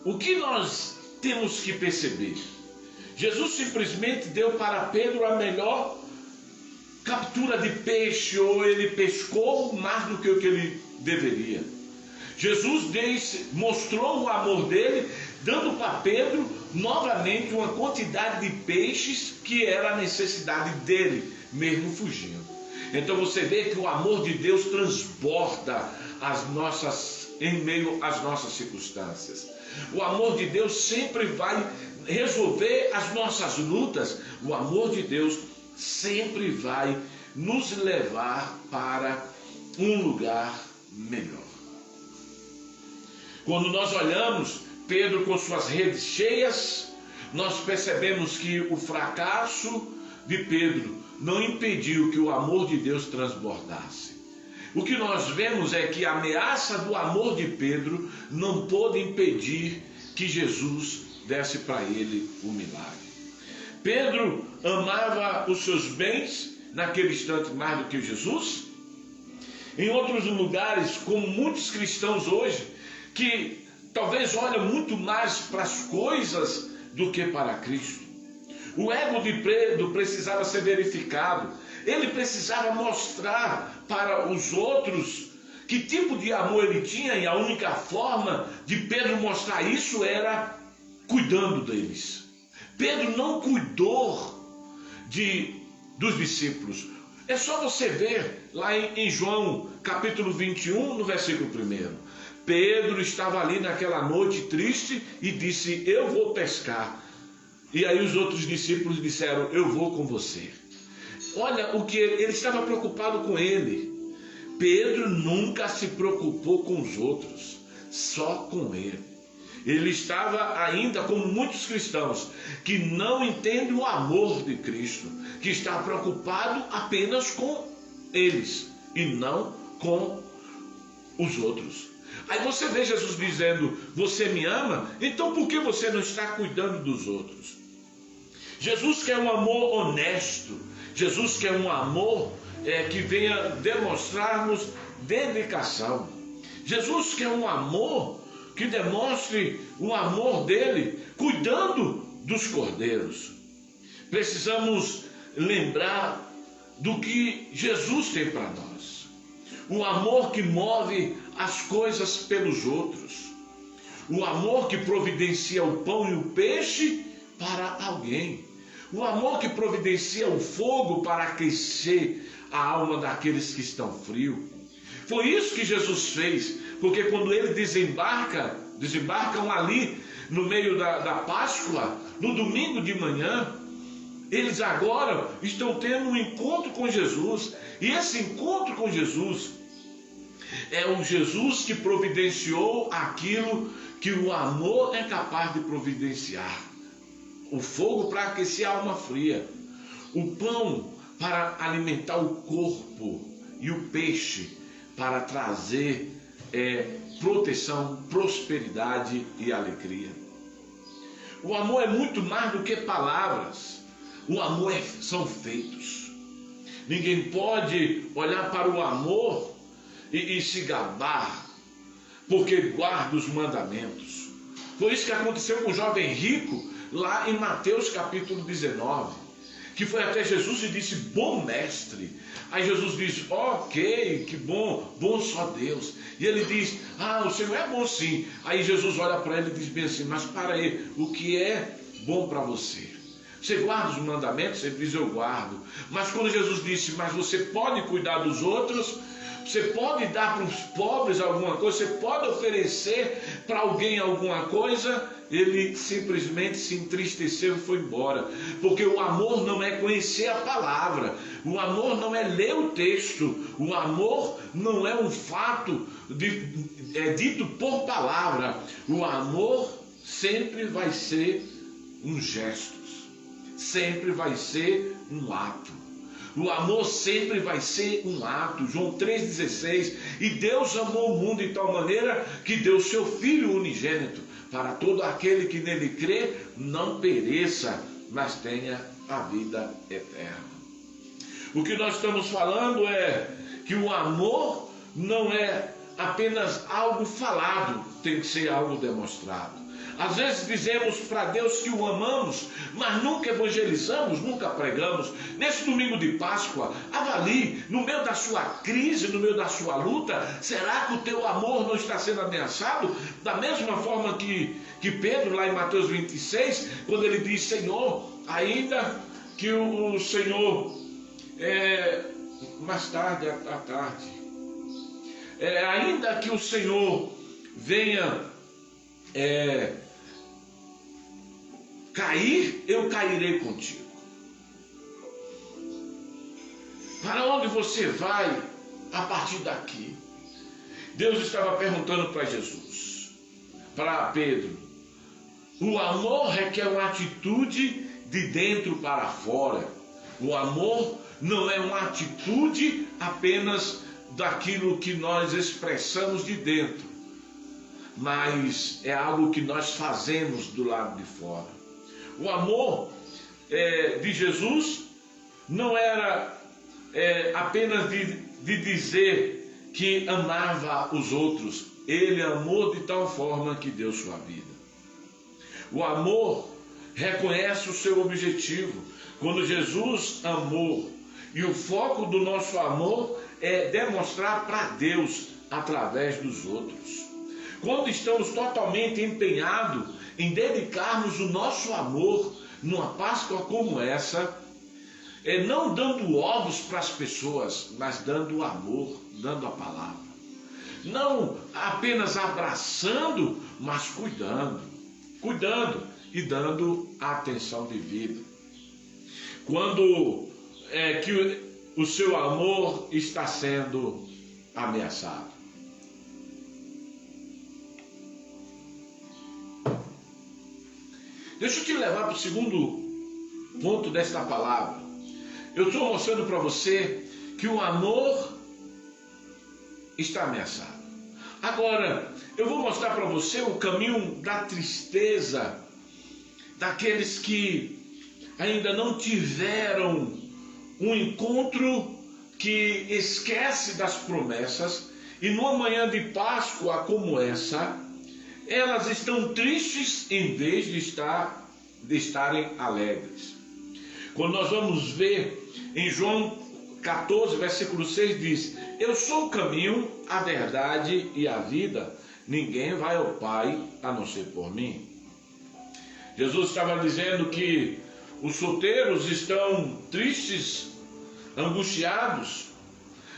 o que nós temos que perceber? Jesus simplesmente deu para Pedro a melhor captura de peixe, ou ele pescou mais do que o que ele deveria. Jesus mostrou o amor dele, dando para Pedro novamente uma quantidade de peixes que era a necessidade dele, mesmo fugindo. Então você vê que o amor de Deus transborda em meio às nossas circunstâncias. O amor de Deus sempre vai resolver as nossas lutas. O amor de Deus sempre vai nos levar para um lugar melhor. Quando nós olhamos Pedro com suas redes cheias, nós percebemos que o fracasso de Pedro não impediu que o amor de Deus transbordasse. O que nós vemos é que a ameaça do amor de Pedro não pôde impedir que Jesus desse para ele o milagre. Pedro amava os seus bens naquele instante mais do que Jesus. Em outros lugares, como muitos cristãos hoje, que talvez olham muito mais para as coisas do que para Cristo. O ego de Pedro precisava ser verificado. Ele precisava mostrar para os outros que tipo de amor ele tinha, e a única forma de Pedro mostrar isso era cuidando deles. Pedro não cuidou dos discípulos. É só você ver lá em João capítulo 21, no versículo 1. Pedro estava ali naquela noite triste e disse: eu vou pescar. E aí os outros discípulos disseram: eu vou com você. Olha o que ele estava preocupado com ele. Pedro nunca se preocupou com os outros, só com ele. Ele estava ainda como muitos cristãos que não entendem o amor de Cristo, que está preocupado apenas com eles e não com os outros. Aí você vê Jesus dizendo: você me ama? Então por que você não está cuidando dos outros? Jesus quer um amor honesto. Jesus quer um amor que venha demonstrar-nos dedicação. Jesus quer um amor que demonstre o amor dele, cuidando dos cordeiros. Precisamos lembrar do que Jesus tem para nós. O amor que move as coisas pelos outros. O amor que providencia o pão e o peixe para alguém. O amor que providencia o fogo para aquecer a alma daqueles que estão frios. Foi isso que Jesus fez, porque quando ele desembarcam ali no meio da Páscoa, no domingo de manhã, eles agora estão tendo um encontro com Jesus. E esse encontro com Jesus é o Jesus que providenciou aquilo que o amor é capaz de providenciar. O fogo para aquecer a alma fria, o pão para alimentar o corpo e o peixe para trazer proteção, prosperidade e alegria. O amor é muito mais do que palavras. O amor são feitos. Ninguém pode olhar para o amor e se gabar, porque guarda os mandamentos. Foi isso que aconteceu com o jovem rico, lá em Mateus capítulo 19, que foi até Jesus e disse: bom mestre. Aí Jesus diz: ok, que bom, bom só Deus. E ele diz: ah, o Senhor é bom sim. Aí Jesus olha para ele e diz bem assim: mas para aí, o que é bom para você? Você guarda os mandamentos? Ele diz: eu guardo. Mas quando Jesus disse: mas você pode cuidar dos outros, você pode dar para os pobres alguma coisa, você pode oferecer para alguém alguma coisa, ele simplesmente se entristeceu e foi embora. Porque o amor não é conhecer a palavra, o amor não é ler o texto, o amor não é um fato dito por palavra. O amor sempre vai ser um gesto, sempre vai ser um ato. O amor sempre vai ser um ato. João 3,16. E Deus amou o mundo de tal maneira que deu seu Filho unigênito, para todo aquele que nele crê não pereça, mas tenha a vida eterna. O que nós estamos falando é que o amor não é apenas algo falado, tem que ser algo demonstrado. Às vezes dizemos para Deus que o amamos, mas nunca evangelizamos, nunca pregamos. Nesse domingo de Páscoa, avalie, no meio da sua crise, no meio da sua luta, será que o teu amor não está sendo ameaçado? Da mesma forma que Pedro, lá em Mateus 26, quando ele diz: Senhor, ainda que o Senhor, mais tarde, à tarde, ainda que o Senhor venha cair, eu cairei contigo. Para onde você vai a partir daqui? Deus estava perguntando para Jesus, para Pedro. O amor requer uma atitude de dentro para fora. O amor não é uma atitude apenas daquilo que nós expressamos de dentro, mas é algo que nós fazemos do lado de fora. O amor de Jesus não era apenas de dizer que amava os outros. Ele amou de tal forma que deu sua vida. O amor reconhece o seu objetivo. Quando Jesus amou, e o foco do nosso amor é demonstrar para Deus através dos outros. Quando estamos totalmente empenhados em dedicarmos o nosso amor numa Páscoa como essa, não dando ovos para as pessoas, mas dando amor, dando a palavra. Não apenas abraçando, mas cuidando e dando atenção devida. Quando que o seu amor está sendo ameaçado. Deixa eu te levar para o segundo ponto desta palavra. Eu estou mostrando para você que o amor está ameaçado. Agora, eu vou mostrar para você o caminho da tristeza daqueles que ainda não tiveram um encontro, que esquece das promessas, e numa manhã de Páscoa como essa, elas estão tristes em vez de estarem alegres. Quando nós vamos ver em João 14, versículo 6, diz: eu sou o caminho, a verdade e a vida, ninguém vai ao Pai a não ser por mim. Jesus estava dizendo que os solteiros estão tristes, angustiados,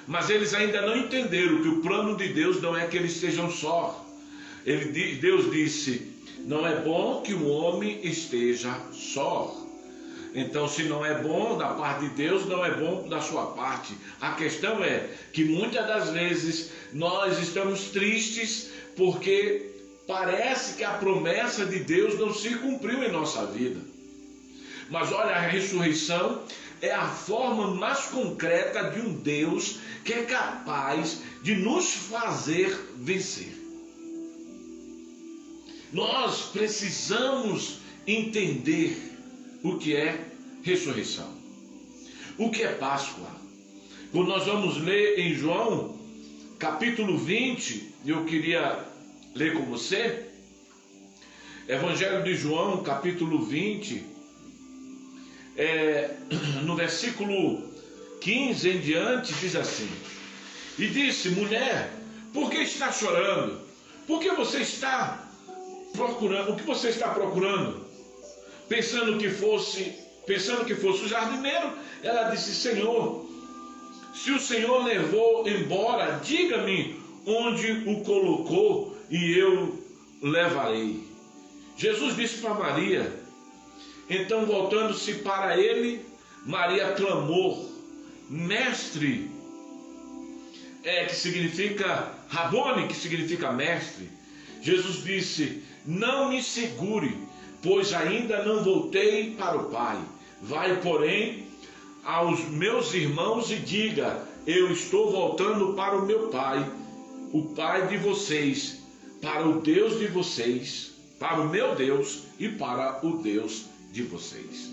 mas eles ainda não entenderam que o plano de Deus não é que eles estejam só. Deus disse: não é bom que o homem esteja só. Então, se não é bom da parte de Deus, não é bom da sua parte. A questão é que muitas das vezes nós estamos tristes porque parece que a promessa de Deus não se cumpriu em nossa vida. Mas olha, a ressurreição é a forma mais concreta de um Deus que é capaz de nos fazer vencer. Nós precisamos entender o que é ressurreição. O que é Páscoa? Quando nós vamos ler em João, capítulo 20, eu queria ler com você, Evangelho de João, capítulo 20, no versículo 15 em diante, diz assim: e disse, mulher, por que está chorando? Por que você está procurando? O que você está procurando? Pensando que fosse o jardineiro. Ela disse, Senhor, se o Senhor levou embora, diga-me onde o colocou e eu levarei. Jesus disse para Maria. Então, voltando-se para ele, Maria clamou, mestre, que significa Rabone, que significa mestre. Jesus disse, não me segure, pois ainda não voltei para o Pai. Vai, porém, aos meus irmãos e diga, eu estou voltando para o meu Pai, o Pai de vocês, para o Deus de vocês, para o meu Deus e para o Deus de vocês.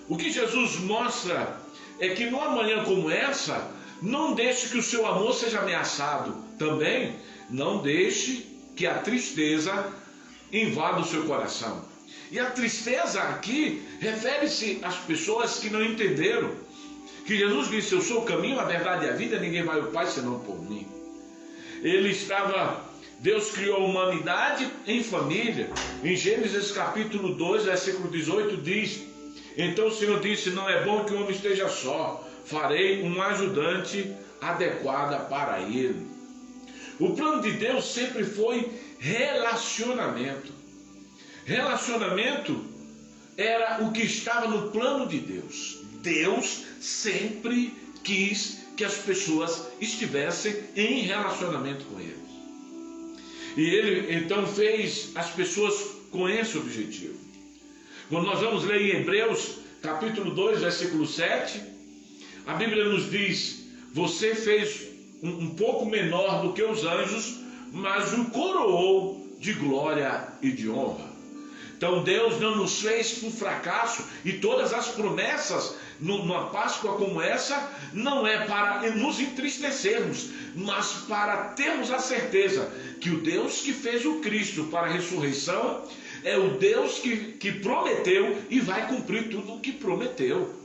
O que Jesus mostra é que numa manhã como essa, não deixe que o seu amor seja ameaçado. Também não deixe que a tristeza invada o seu coração. E a tristeza aqui refere-se às pessoas que não entenderam que Jesus disse, eu sou o caminho, a verdade e a vida, ninguém vai ao Pai senão por mim. Deus criou a humanidade em família. Em Gênesis capítulo 2, versículo 18 diz, então o Senhor disse, não é bom que o homem esteja só, farei um ajudante adequado para ele. O plano de Deus sempre foi relacionamento. Relacionamento era o que estava no plano de Deus. Deus sempre quis que as pessoas estivessem em relacionamento com Ele. E Ele então fez as pessoas com esse objetivo. Quando nós vamos ler em Hebreus capítulo 2, versículo 7, a Bíblia nos diz, você fez um pouco menor do que os anjos, mas o coroou de glória e de honra. Então Deus não nos fez por fracasso, e todas as promessas numa Páscoa como essa não é para nos entristecermos, mas para termos a certeza que o Deus que fez o Cristo para a ressurreição é o Deus que prometeu e vai cumprir tudo o que prometeu.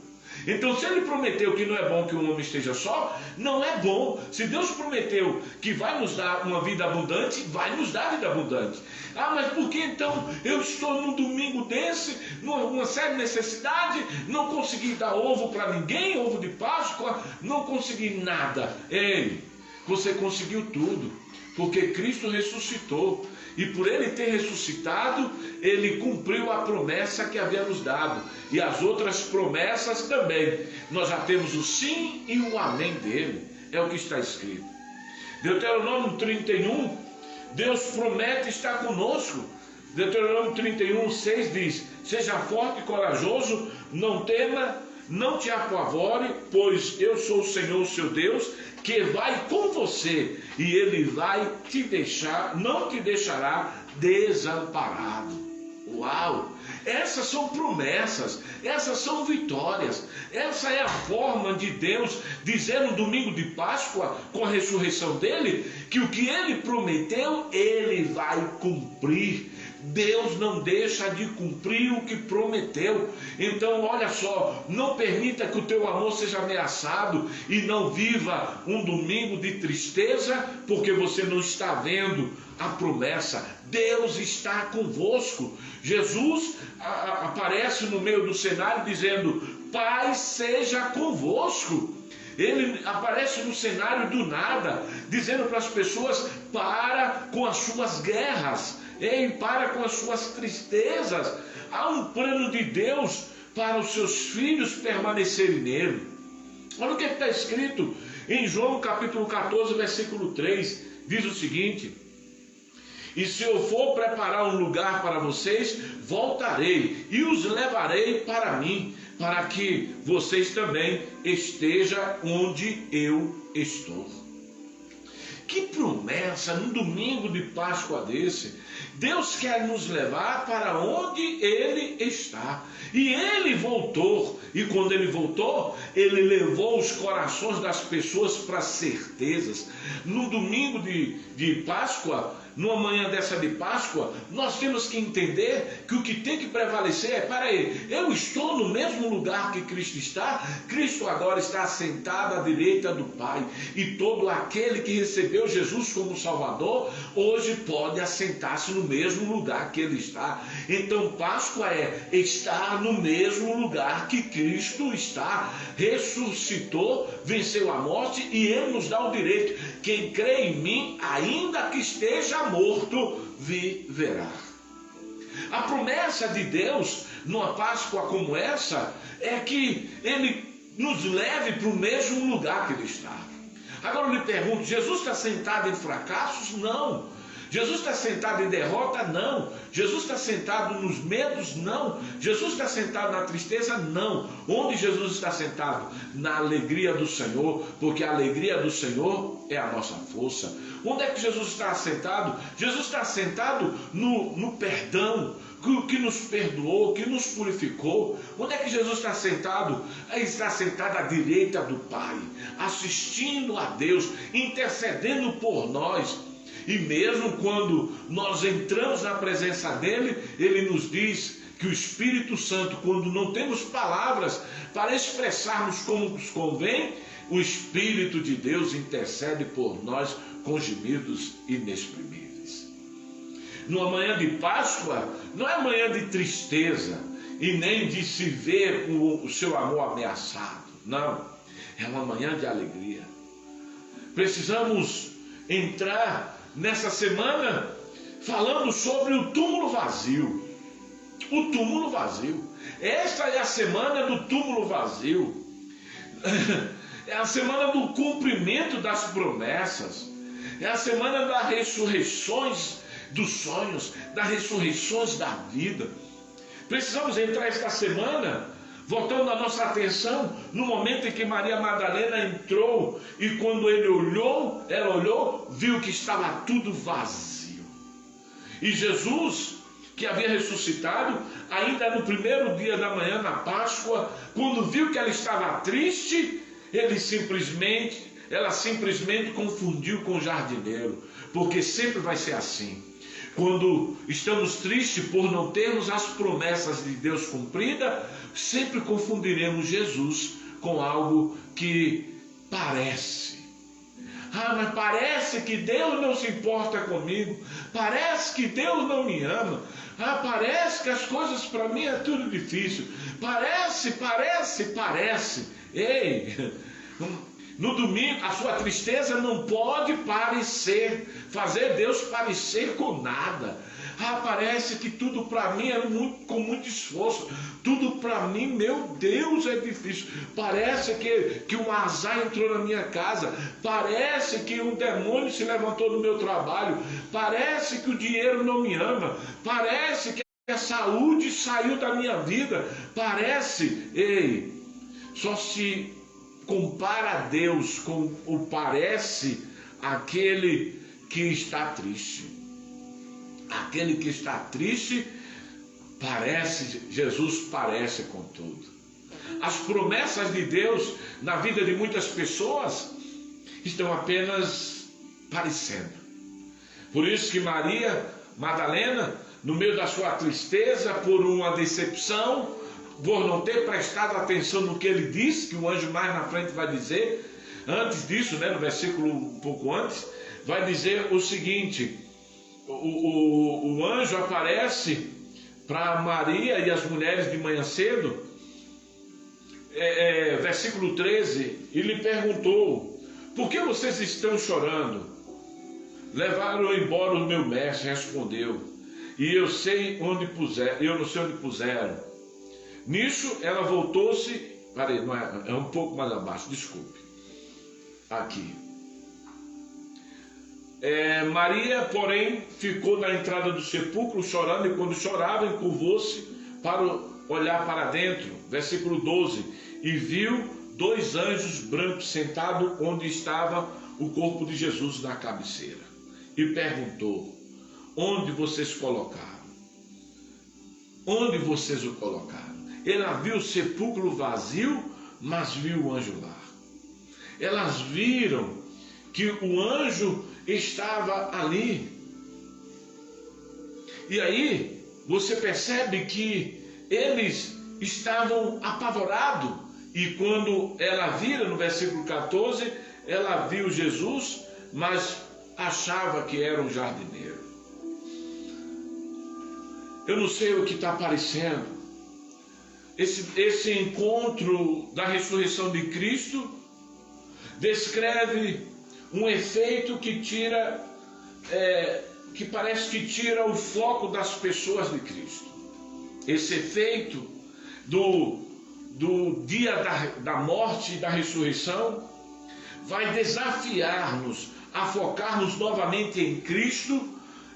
Então, se Ele prometeu que não é bom que o homem esteja só, não é bom. Se Deus prometeu que vai nos dar uma vida abundante, vai nos dar vida abundante. Ah, mas por que então eu estou num domingo desse, numa séria necessidade, não consegui dar ovo para ninguém, ovo de Páscoa, não consegui nada? Ei, você conseguiu tudo, porque Cristo ressuscitou. E por Ele ter ressuscitado, Ele cumpriu a promessa que havia nos dado. E as outras promessas também. Nós já temos o sim e o amém dele. É o que está escrito. Deuteronômio 31, Deus promete estar conosco. Deuteronômio 31, 6 diz, seja forte e corajoso, não tema, não te apavore, pois eu sou o Senhor, seu Deus, que vai com você, e Ele vai te deixar, não te deixará desamparado. Uau! Essas são promessas, essas são vitórias, essa é a forma de Deus dizer no domingo de Páscoa, com a ressurreição dele, que o que Ele prometeu, Ele vai cumprir. Deus não deixa de cumprir o que prometeu. Então olha só, não permita que o teu amor seja ameaçado e não viva um domingo de tristeza porque você não está vendo a promessa. Deus está convosco. Jesus aparece no meio do cenário dizendo, Pai seja convosco. Ele aparece no cenário do nada, dizendo para as pessoas, para com as suas guerras, para com as suas tristezas. Há um plano de Deus para os seus filhos permanecerem nele. Olha o que está escrito em João capítulo 14, versículo 3, diz o seguinte, e se eu for preparar um lugar para vocês, voltarei e os levarei para mim, para que vocês também estejam onde eu estou. Que promessa num domingo de Páscoa desse. Deus quer nos levar para onde Ele está. E Ele voltou. E quando Ele voltou, Ele levou os corações das pessoas para certezas. No domingo de Páscoa, numa manhã dessa de Páscoa, nós temos que entender que o que tem que prevalecer é: para aí, eu estou no mesmo lugar que Cristo está. Cristo agora está assentado à direita do Pai, e todo aquele que recebeu Jesus como Salvador, hoje pode assentar-se no mesmo lugar que Ele está. Então Páscoa é estar no mesmo lugar que Cristo está. Ressuscitou, venceu a morte, e Ele nos dá o direito: quem crê em mim, ainda que esteja morto, viverá. A promessa de Deus numa Páscoa como essa é que Ele nos leve para o mesmo lugar que Ele está. Agora eu lhe pergunto: Jesus está sentado em fracassos? Não. Jesus está sentado em derrota? Não. Jesus está sentado nos medos? Não. Jesus está sentado na tristeza? Não. Onde Jesus está sentado? Na alegria do Senhor, porque a alegria do Senhor é a nossa força. Onde é que Jesus está sentado? Jesus está sentado no perdão, que nos perdoou, que nos purificou. Onde é que Jesus está sentado? Ele está sentado à direita do Pai, assistindo a Deus, intercedendo por nós. E mesmo quando nós entramos na presença dele, ele nos diz que o Espírito Santo, quando não temos palavras para expressarmos como nos convém, o Espírito de Deus intercede por nós com gemidos inexprimíveis. Numa manhã de Páscoa, não é manhã de tristeza e nem de se ver o seu amor ameaçado. Não, é uma manhã de alegria. Precisamos entrar nessa semana falando sobre o túmulo vazio. O túmulo vazio. Esta é a semana do túmulo vazio. É a semana do cumprimento das promessas. É a semana das ressurreições dos sonhos, das ressurreições da vida. Precisamos entrar esta semana voltando a nossa atenção no momento em que Maria Madalena entrou, e quando ela olhou, viu que estava tudo vazio. E Jesus, que havia ressuscitado, ainda no primeiro dia da manhã, na Páscoa, quando viu que ela estava triste, ela simplesmente confundiu com o jardineiro, porque sempre vai ser assim. Quando estamos tristes por não termos as promessas de Deus cumpridas, sempre confundiremos Jesus com algo que parece. Mas parece que Deus não se importa comigo. Parece que Deus não me ama. Parece que as coisas para mim é tudo difícil. Parece. Ei! No domingo, a sua tristeza não pode fazer Deus parecer com nada. Parece que tudo para mim é com muito esforço. Tudo para mim, meu Deus, é difícil. Parece que um azar entrou na minha casa. Parece que um demônio se levantou no meu trabalho. Parece que o dinheiro não me ama. Parece que a saúde saiu da minha vida. Só se compara a Deus com o parece aquele que está triste. Aquele que está triste Jesus parece com tudo. As promessas de Deus na vida de muitas pessoas estão apenas parecendo. Por isso que Maria Madalena, no meio da sua tristeza por uma decepção, por não ter prestado atenção no que ele disse, que o anjo mais na frente vai dizer, antes disso, no versículo um pouco antes, vai dizer o seguinte: o anjo aparece para Maria e as mulheres de manhã cedo, versículo 13, e lhe perguntou: por que vocês estão chorando? Levaram embora o meu mestre, respondeu, e eu não sei onde puseram. Nisso ela voltou-se, é um pouco mais abaixo, desculpe, aqui. Maria, porém, ficou na entrada do sepulcro chorando, e quando chorava, encurvou-se para olhar para dentro. Versículo 12, e viu 2 anjos brancos sentados onde estava o corpo de Jesus na cabeceira e perguntou: onde vocês colocaram? Onde vocês o colocaram? Ela viu o sepulcro vazio, mas viu o anjo lá. Elas viram que o anjo estava ali. E aí você percebe que eles estavam apavorados. E quando ela vira no versículo 14, ela viu Jesus, mas achava que era um jardineiro. Eu não sei o que está aparecendo. Esse encontro da ressurreição de Cristo descreve um efeito que tira, que parece que tira o foco das pessoas de Cristo. Esse efeito do dia da morte e da ressurreição vai desafiar-nos a focar-nos novamente em Cristo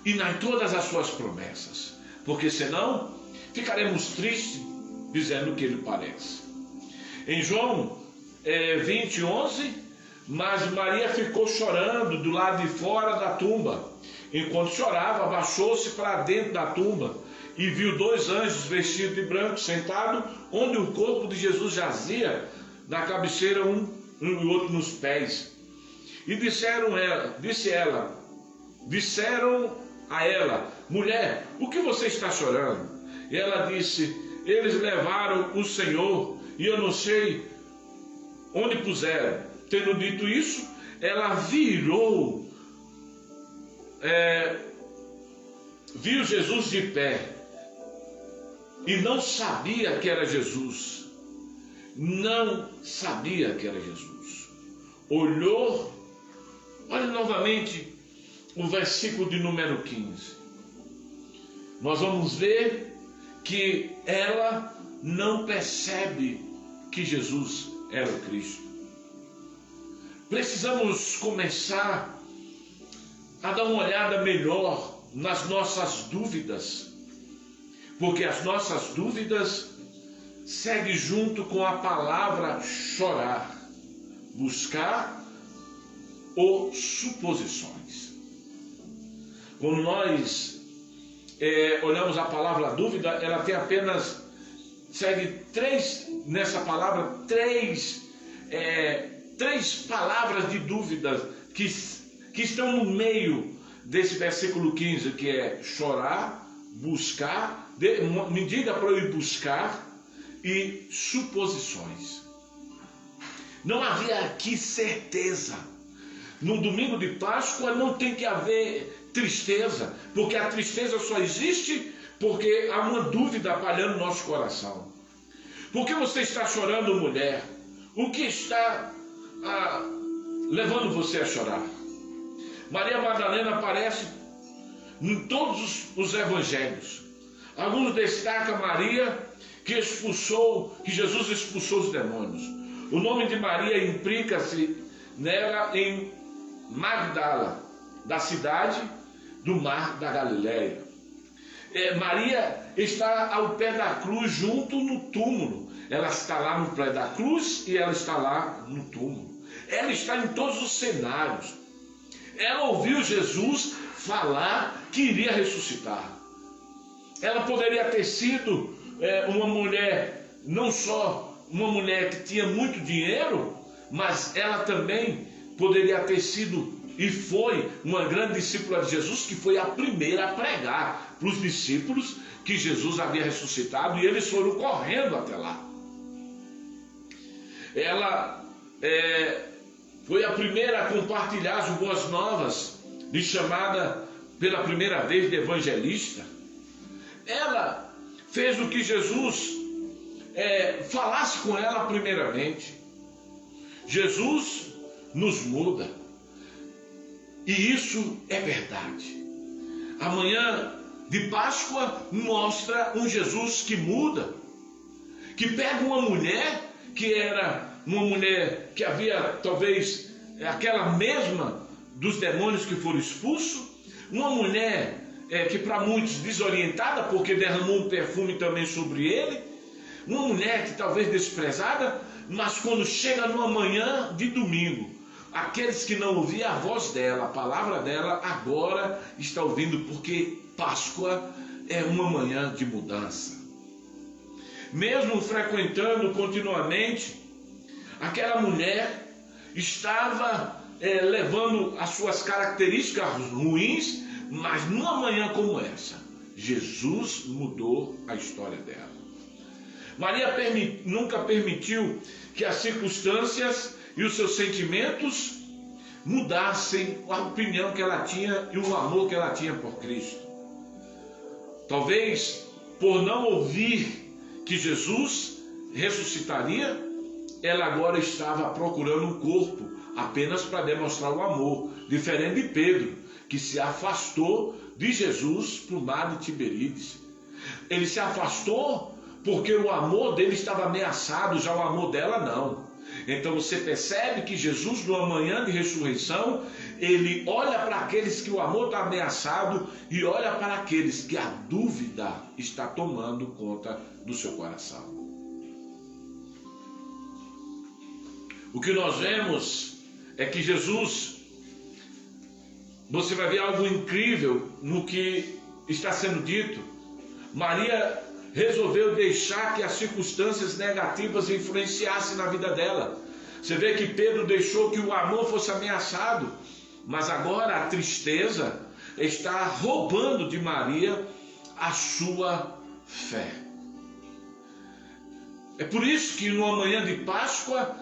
e em todas as suas promessas, porque senão ficaremos tristes dizendo o que ele parece. Em João 20:11, mas Maria ficou chorando do lado de fora da tumba. Enquanto chorava, abaixou-se para dentro da tumba e viu 2 anjos vestidos de branco sentados onde o corpo de Jesus jazia, na cabeceira, um e o outro nos pés. E disseram a ela: mulher, o que você está chorando? E ela disse: eles levaram o Senhor e eu não sei onde puseram. Tendo dito isso, ela viu Jesus de pé e não sabia que era Jesus. Não sabia que era Jesus. Olha novamente o versículo de número 15. Nós vamos ver que ela não percebe que Jesus era o Cristo. Precisamos começar a dar uma olhada melhor nas nossas dúvidas, porque as nossas dúvidas seguem junto com a palavra chorar, buscar ou suposições. Quando nós olhamos a palavra dúvida, ela tem apenas, nessa palavra, três palavras de dúvida que estão no meio desse versículo 15, que é chorar, buscar, me diga para eu ir buscar, e suposições. Não havia aqui certeza. No domingo de Páscoa não tem que haver tristeza, porque a tristeza só existe porque há uma dúvida palhando nosso coração. Por que você está chorando, mulher? O que está levando você a chorar? Maria Madalena aparece em todos os evangelhos. Alguns destacam Maria que Jesus expulsou os demônios. O nome de Maria implica-se nela em Magdala, da cidade do mar da Galileia. Maria está ao pé da cruz, junto no túmulo. Ela está lá no pé da cruz e ela está lá no túmulo. Ela está em todos os cenários. Ela ouviu Jesus falar que iria ressuscitar. Ela poderia ter sido uma mulher, não só uma mulher que tinha muito dinheiro, mas ela também poderia ter sido e foi uma grande discípula de Jesus, que foi a primeira a pregar para os discípulos que Jesus havia ressuscitado, e eles foram correndo até lá. Ela foi a primeira a compartilhar as boas novas, e chamada pela primeira vez de evangelista. Ela fez o que Jesus falasse com ela primeiramente. Jesus nos muda, e isso é verdade. Amanhã de Páscoa mostra um Jesus que muda, que pega uma mulher que era uma mulher que havia talvez aquela mesma dos demônios que foram expulsos, uma mulher que para muitos desorientada, porque derramou um perfume também sobre ele, uma mulher que talvez desprezada, mas quando chega numa manhã de domingo, Aqueles que não ouviam a voz dela, a palavra dela, agora está ouvindo, porque Páscoa é uma manhã de mudança. Mesmo frequentando continuamente, aquela mulher estava levando as suas características ruins, mas numa manhã como essa, Jesus mudou a história dela. Maria nunca permitiu que as circunstâncias e os seus sentimentos mudassem a opinião que ela tinha e o amor que ela tinha por Cristo. Talvez por não ouvir que Jesus ressuscitaria, ela agora estava procurando um corpo apenas para demonstrar o amor, diferente de Pedro, que se afastou de Jesus para o mar de Tiberíades. Ele se afastou porque o amor dele estava ameaçado, já o amor dela não. Então você percebe que Jesus, numa manhã de ressurreição, ele olha para aqueles que o amor está ameaçado e olha para aqueles que a dúvida está tomando conta do seu coração. O que nós vemos é que Jesus, você vai ver algo incrível no que está sendo dito. Maria resolveu deixar que as circunstâncias negativas influenciassem na vida dela. Você vê que Pedro deixou que o amor fosse ameaçado, mas agora a tristeza está roubando de Maria a sua fé. É por isso que numa manhã de Páscoa,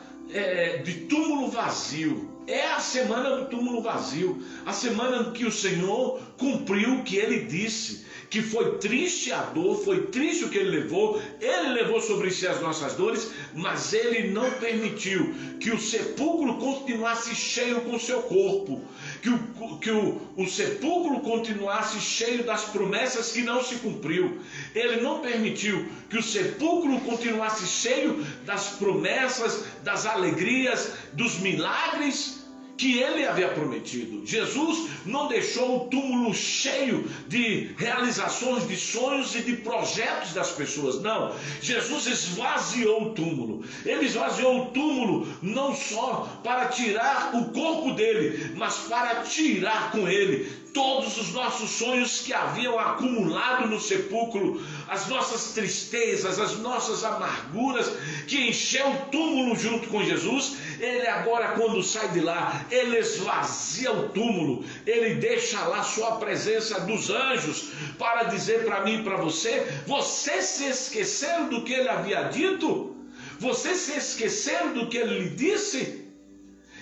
de túmulo vazio, é a semana do túmulo vazio, a semana em que o Senhor cumpriu o que Ele disse, que foi triste a dor, foi triste o que Ele levou sobre si as nossas dores, mas Ele não permitiu que o sepulcro continuasse cheio com o seu corpo, que o sepulcro continuasse cheio das promessas que não se cumpriu. Ele não permitiu que o sepulcro continuasse cheio das promessas, das alegrias, dos milagres que Ele havia prometido. Jesus não deixou o túmulo cheio de realizações, de sonhos e de projetos das pessoas, não. Jesus esvaziou o túmulo. Ele esvaziou o túmulo não só para tirar o corpo dele, mas para tirar com ele todos os nossos sonhos que haviam acumulado no sepulcro, as nossas tristezas, as nossas amarguras, que encheu o túmulo junto com Jesus. Ele agora, quando sai de lá, ele esvazia o túmulo, ele deixa lá sua presença dos anjos para dizer para mim e para você: você se esqueceram do que ele havia dito? Você se esqueceram do que ele lhe disse?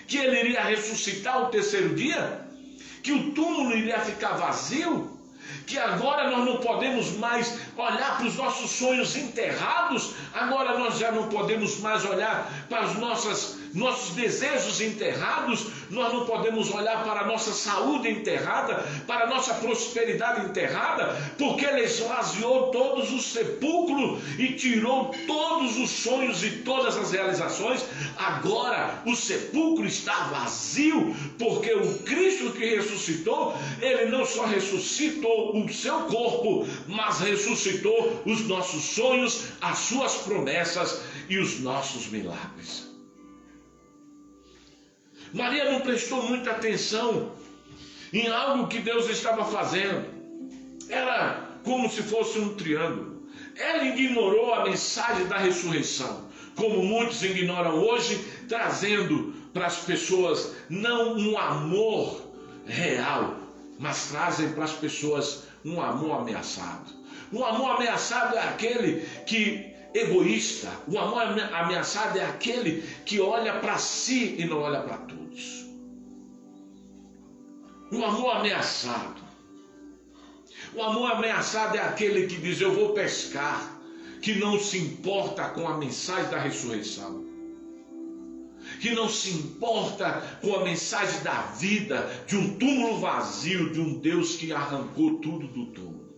Que ele iria ressuscitar o terceiro dia? Que o túmulo iria ficar vazio? Que agora nós não podemos mais olhar para os nossos sonhos enterrados? Agora nós já não podemos mais olhar para os nossos desejos enterrados? Nós não podemos olhar para a nossa saúde enterrada, para a nossa prosperidade enterrada? Porque Ele esvaziou todos os sepulcros e tirou todos os sonhos e todas as realizações. Agora o sepulcro está vazio, porque o Cristo que ressuscitou, Ele não só ressuscitou o seu corpo, mas ressuscitou os nossos sonhos, as suas promessas e os nossos milagres. Maria não prestou muita atenção em algo que Deus estava fazendo. Era como se fosse um triângulo. Ela ignorou a mensagem da ressurreição, como muitos ignoram hoje, trazendo para as pessoas não um amor real, mas trazem para as pessoas um amor ameaçado. Um amor ameaçado é aquele que egoísta. O amor ameaçado é aquele que olha para si e não olha para todos. O amor ameaçado. O amor ameaçado é aquele que diz: eu vou pescar, que não se importa com a mensagem da ressurreição, que não se importa com a mensagem da vida, de um túmulo vazio, de um Deus que arrancou tudo do túmulo.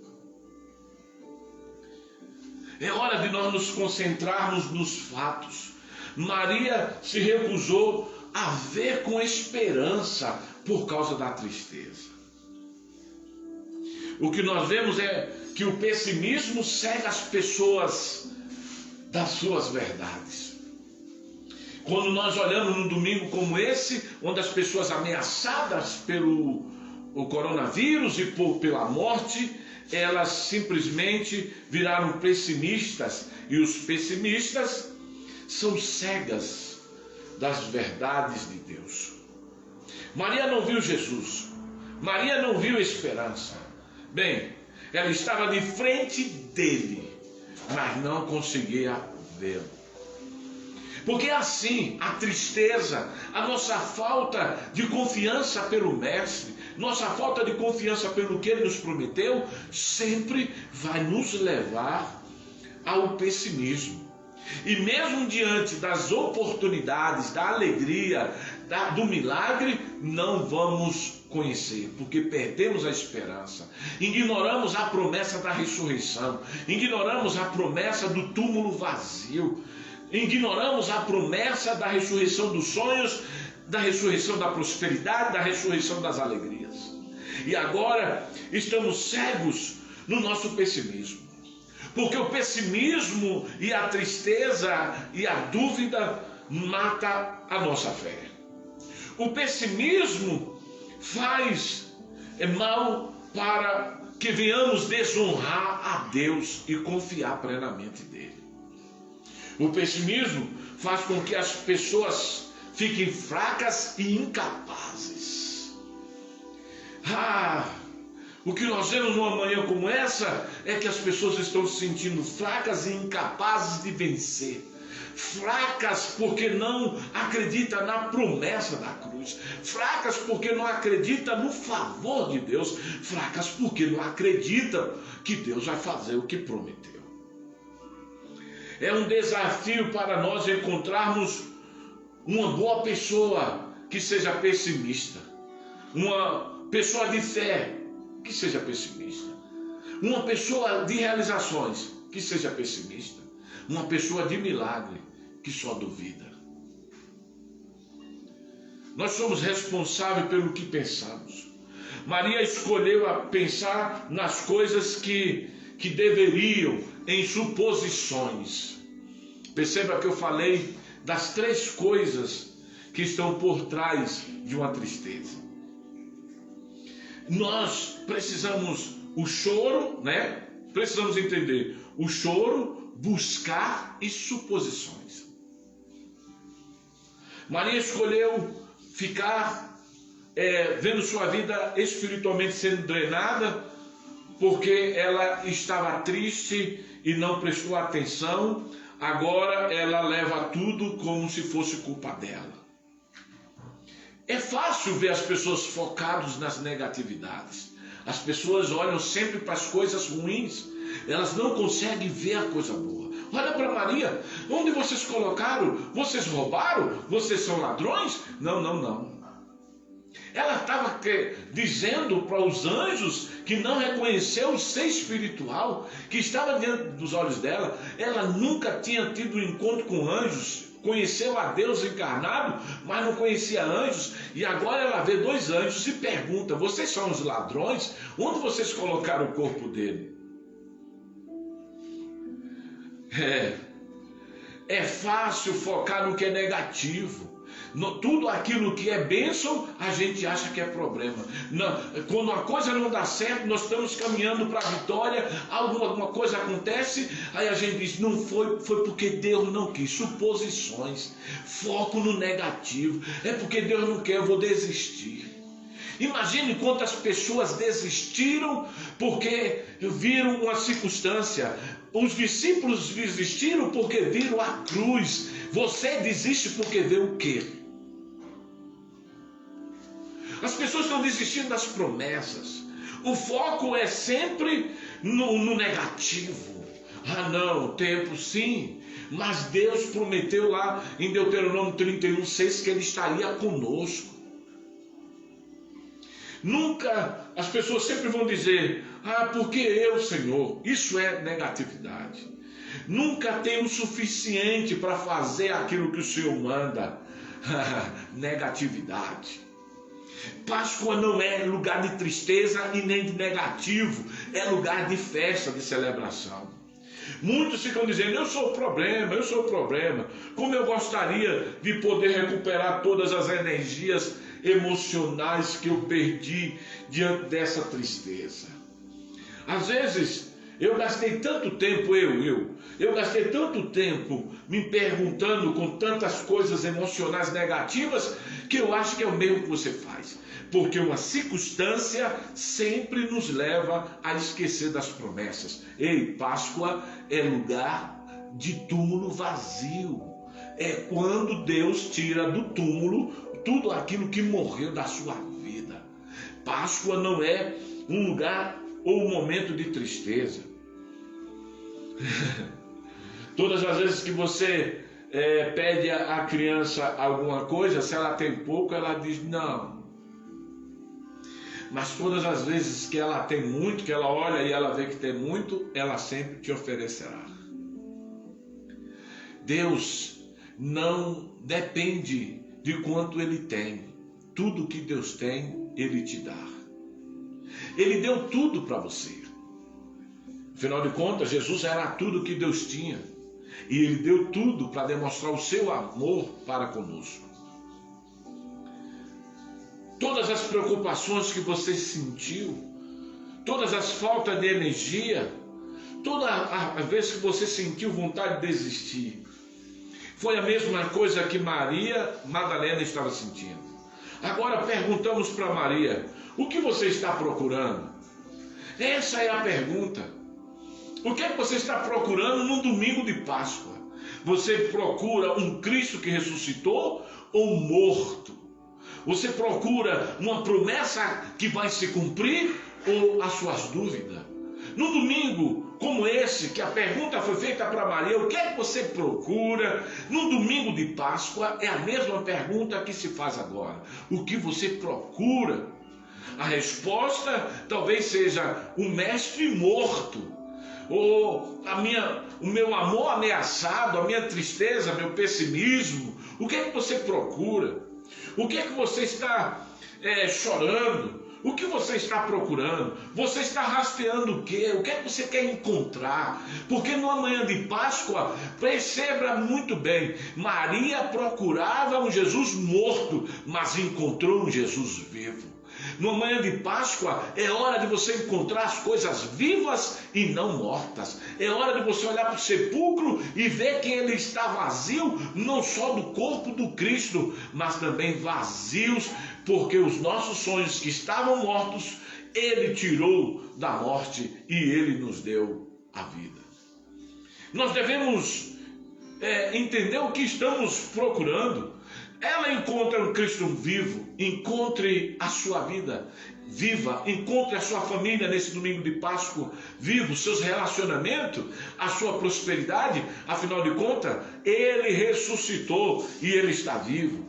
É hora de nós nos concentrarmos nos fatos. Maria se recusou a ver com esperança por causa da tristeza. O que nós vemos é que o pessimismo cega as pessoas das suas verdades. Quando nós olhamos num domingo como esse, onde as pessoas ameaçadas pelo coronavírus e pela morte, elas simplesmente viraram pessimistas, e os pessimistas são cegas das verdades de Deus. Maria não viu Jesus, Maria não viu esperança. Bem, ela estava de frente dele, mas não conseguia vê-lo. Porque assim, a tristeza, a nossa falta de confiança pelo Mestre, nossa falta de confiança pelo que Ele nos prometeu, sempre vai nos levar ao pessimismo. E mesmo diante das oportunidades, da alegria, do milagre, não vamos conhecer, porque perdemos a esperança, ignoramos a promessa da ressurreição, ignoramos a promessa do túmulo vazio, ignoramos a promessa da ressurreição dos sonhos, da ressurreição da prosperidade, da ressurreição das alegrias. E agora estamos cegos no nosso pessimismo, porque o pessimismo e a tristeza e a dúvida mata a nossa fé. O pessimismo faz mal para que venhamos desonrar a Deus e confiar plenamente nele. O pessimismo faz com que as pessoas fiquem fracas e incapazes. O que nós vemos numa manhã como essa é que as pessoas estão se sentindo fracas e incapazes de vencer. Fracas porque não acreditam na promessa da cruz. Fracas porque não acreditam no favor de Deus. Fracas porque não acreditam que Deus vai fazer o que prometeu. É um desafio para nós encontrarmos uma boa pessoa que seja pessimista. Uma pessoa de fé que seja pessimista. Uma pessoa de realizações que seja pessimista. Uma pessoa de milagre que só duvida. Nós somos responsáveis pelo que pensamos. Maria escolheu a pensar nas coisas que deveriam, em suposições. Perceba que eu falei das 3 coisas que estão por trás de uma tristeza. Nós precisamos o choro, né? Precisamos entender o choro, buscar e suposições. Maria escolheu ficar vendo sua vida espiritualmente sendo drenada, porque ela estava triste e não prestou atenção. Agora ela leva tudo como se fosse culpa dela. É fácil ver as pessoas focadas nas negatividades. As pessoas olham sempre para as coisas ruins. Elas não conseguem ver a coisa boa. Olha para Maria. Onde vocês colocaram? Vocês roubaram? Vocês são ladrões? Não. Ela estava dizendo para os anjos que não reconheceu o ser espiritual que estava diante dos olhos dela. Ela nunca tinha tido um encontro com anjos. Conheceu a Deus encarnado, mas não conhecia anjos. E agora ela vê 2 anjos e pergunta: vocês são os ladrões? Onde vocês colocaram o corpo dele? É fácil focar no que é negativo. Tudo aquilo que é bênção, a gente acha que é problema. Não, quando a coisa não dá certo, nós estamos caminhando para a vitória, alguma coisa acontece, aí a gente diz: não foi porque Deus não quis. Suposições, foco no negativo. É porque Deus não quer, eu vou desistir. Imagine quantas pessoas desistiram porque viram uma circunstância. Os discípulos desistiram porque viram a cruz. Você desiste porque vê o quê? As pessoas estão desistindo das promessas. O foco é sempre no negativo. Não, tempo sim. Mas Deus prometeu lá em Deuteronômio 31:6 que Ele estaria conosco. Nunca, as pessoas sempre vão dizer: porque eu, Senhor. Isso é negatividade. Nunca tem o suficiente para fazer aquilo que o Senhor manda. Negatividade. Páscoa não é lugar de tristeza e nem de negativo. É lugar de festa, de celebração. Muitos ficam dizendo, eu sou o problema, eu sou o problema. Como eu gostaria de poder recuperar todas as energias emocionais que eu perdi diante dessa tristeza. Às vezes, eu gastei tanto tempo, eu gastei tanto tempo me perguntando com tantas coisas emocionais negativas, que eu acho que é o mesmo que você faz. Porque uma circunstância sempre nos leva a esquecer das promessas. Ei, Páscoa é lugar de túmulo vazio. É quando Deus tira do túmulo tudo aquilo que morreu da sua vida. Páscoa não é um lugar ou um momento de tristeza. Todas as vezes que você pede à criança alguma coisa, se ela tem pouco, ela diz não. Mas todas as vezes que ela tem muito, que ela olha e ela vê que tem muito, ela sempre te oferecerá. Deus não depende de quanto Ele tem. Tudo que Deus tem, Ele te dá. Ele deu tudo para você. Afinal de contas, Jesus era tudo que Deus tinha. E Ele deu tudo para demonstrar o seu amor para conosco. Todas as preocupações que você sentiu, todas as faltas de energia, toda a vez que você sentiu vontade de desistir, foi a mesma coisa que Maria Madalena estava sentindo. Agora perguntamos para Maria, o que você está procurando? Essa é a pergunta. O que é que você está procurando no domingo de Páscoa? Você procura um Cristo que ressuscitou ou um morto? Você procura uma promessa que vai se cumprir ou as suas dúvidas? No domingo como esse, que a pergunta foi feita para Maria, o que é que você procura? No domingo de Páscoa é a mesma pergunta que se faz agora. O que você procura? A resposta talvez seja o mestre morto, ou o meu amor ameaçado, a minha tristeza, meu pessimismo. O que é que você procura? O que é que você está chorando? O que você está procurando? Você está rastreando o quê? O que é que você quer encontrar? Porque numa manhã de Páscoa, perceba muito bem, Maria procurava um Jesus morto, mas encontrou um Jesus vivo. Numa manhã de Páscoa é hora de você encontrar as coisas vivas e não mortas. É hora de você olhar para o sepulcro e ver que ele está vazio, não só do corpo do Cristo, mas também vazios, porque os nossos sonhos que estavam mortos, ele tirou da morte e ele nos deu a vida. Nós devemos entender o que estamos procurando. Ela encontra um Cristo vivo, encontre a sua vida viva, encontre a sua família nesse domingo de Páscoa vivo, seus relacionamentos, a sua prosperidade. Afinal de contas, ele ressuscitou e ele está vivo.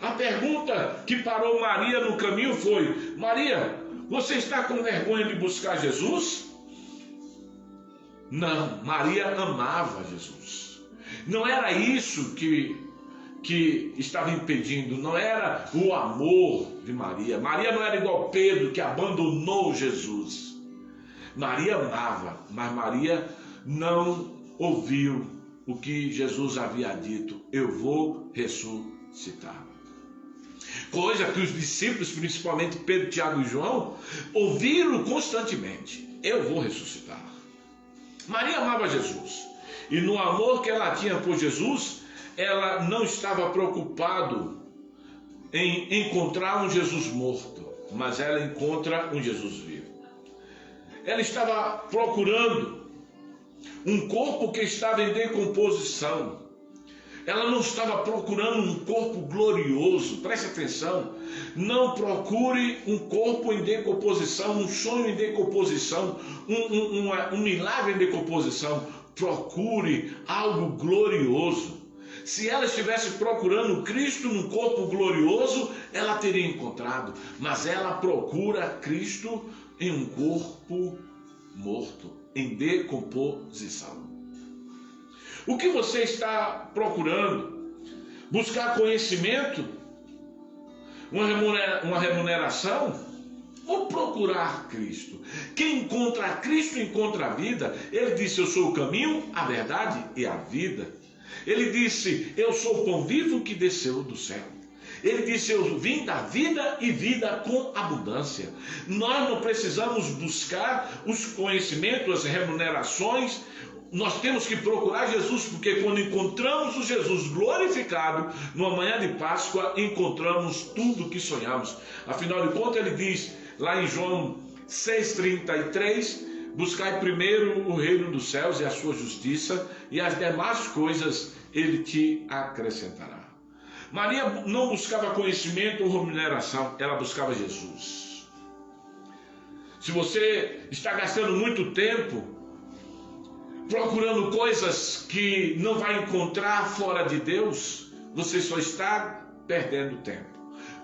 A pergunta que parou Maria no caminho foi: Maria, você está com vergonha de buscar Jesus? Não, Maria amava Jesus. Não era isso que estava impedindo, não era o amor de Maria. Maria não era igual Pedro, que abandonou Jesus. Maria amava, mas Maria não ouviu o que Jesus havia dito: eu vou ressuscitar. Coisa que os discípulos, principalmente Pedro, Tiago e João, ouviram constantemente: eu vou ressuscitar. Maria amava Jesus, e no amor que ela tinha por Jesus, ela não estava preocupada em encontrar um Jesus morto, mas ela encontra um Jesus vivo. Ela estava procurando um corpo que estava em decomposição. Ela não estava procurando um corpo glorioso. Preste atenção. Não procure um corpo em decomposição, um sonho em decomposição, um milagre em decomposição. Procure algo glorioso. Se ela estivesse procurando Cristo num corpo glorioso, ela teria encontrado. Mas ela procura Cristo em um corpo morto, em decomposição. O que você está procurando? Buscar conhecimento? Uma remuneração? Vou procurar Cristo. Quem encontra Cristo encontra a vida. Ele disse: eu sou o caminho, a verdade e a vida. Ele disse: eu sou o pão vivo que desceu do céu. Ele disse: eu vim da vida e vida com abundância. Nós não precisamos buscar os conhecimentos, as remunerações. Nós temos que procurar Jesus, porque quando encontramos o Jesus glorificado, numa manhã de Páscoa, encontramos tudo o que sonhamos. Afinal de contas, ele diz lá em João 6,33, buscai primeiro o reino dos céus e a sua justiça, e as demais coisas ele te acrescentará. Maria não buscava conhecimento ou remuneração, ela buscava Jesus. Se você está gastando muito tempo procurando coisas que não vai encontrar fora de Deus, você só está perdendo tempo.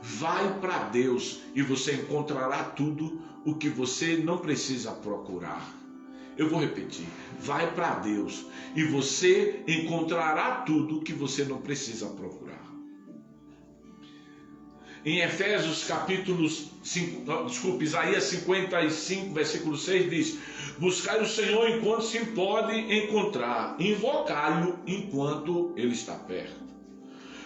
Vai para Deus e você encontrará tudo o que você não precisa procurar. Eu vou repetir: vai para Deus e você encontrará tudo o que você não precisa procurar. Em Efésios Isaías 55, versículo 6 diz: buscai o Senhor enquanto se pode encontrar, invocai-o enquanto ele está perto.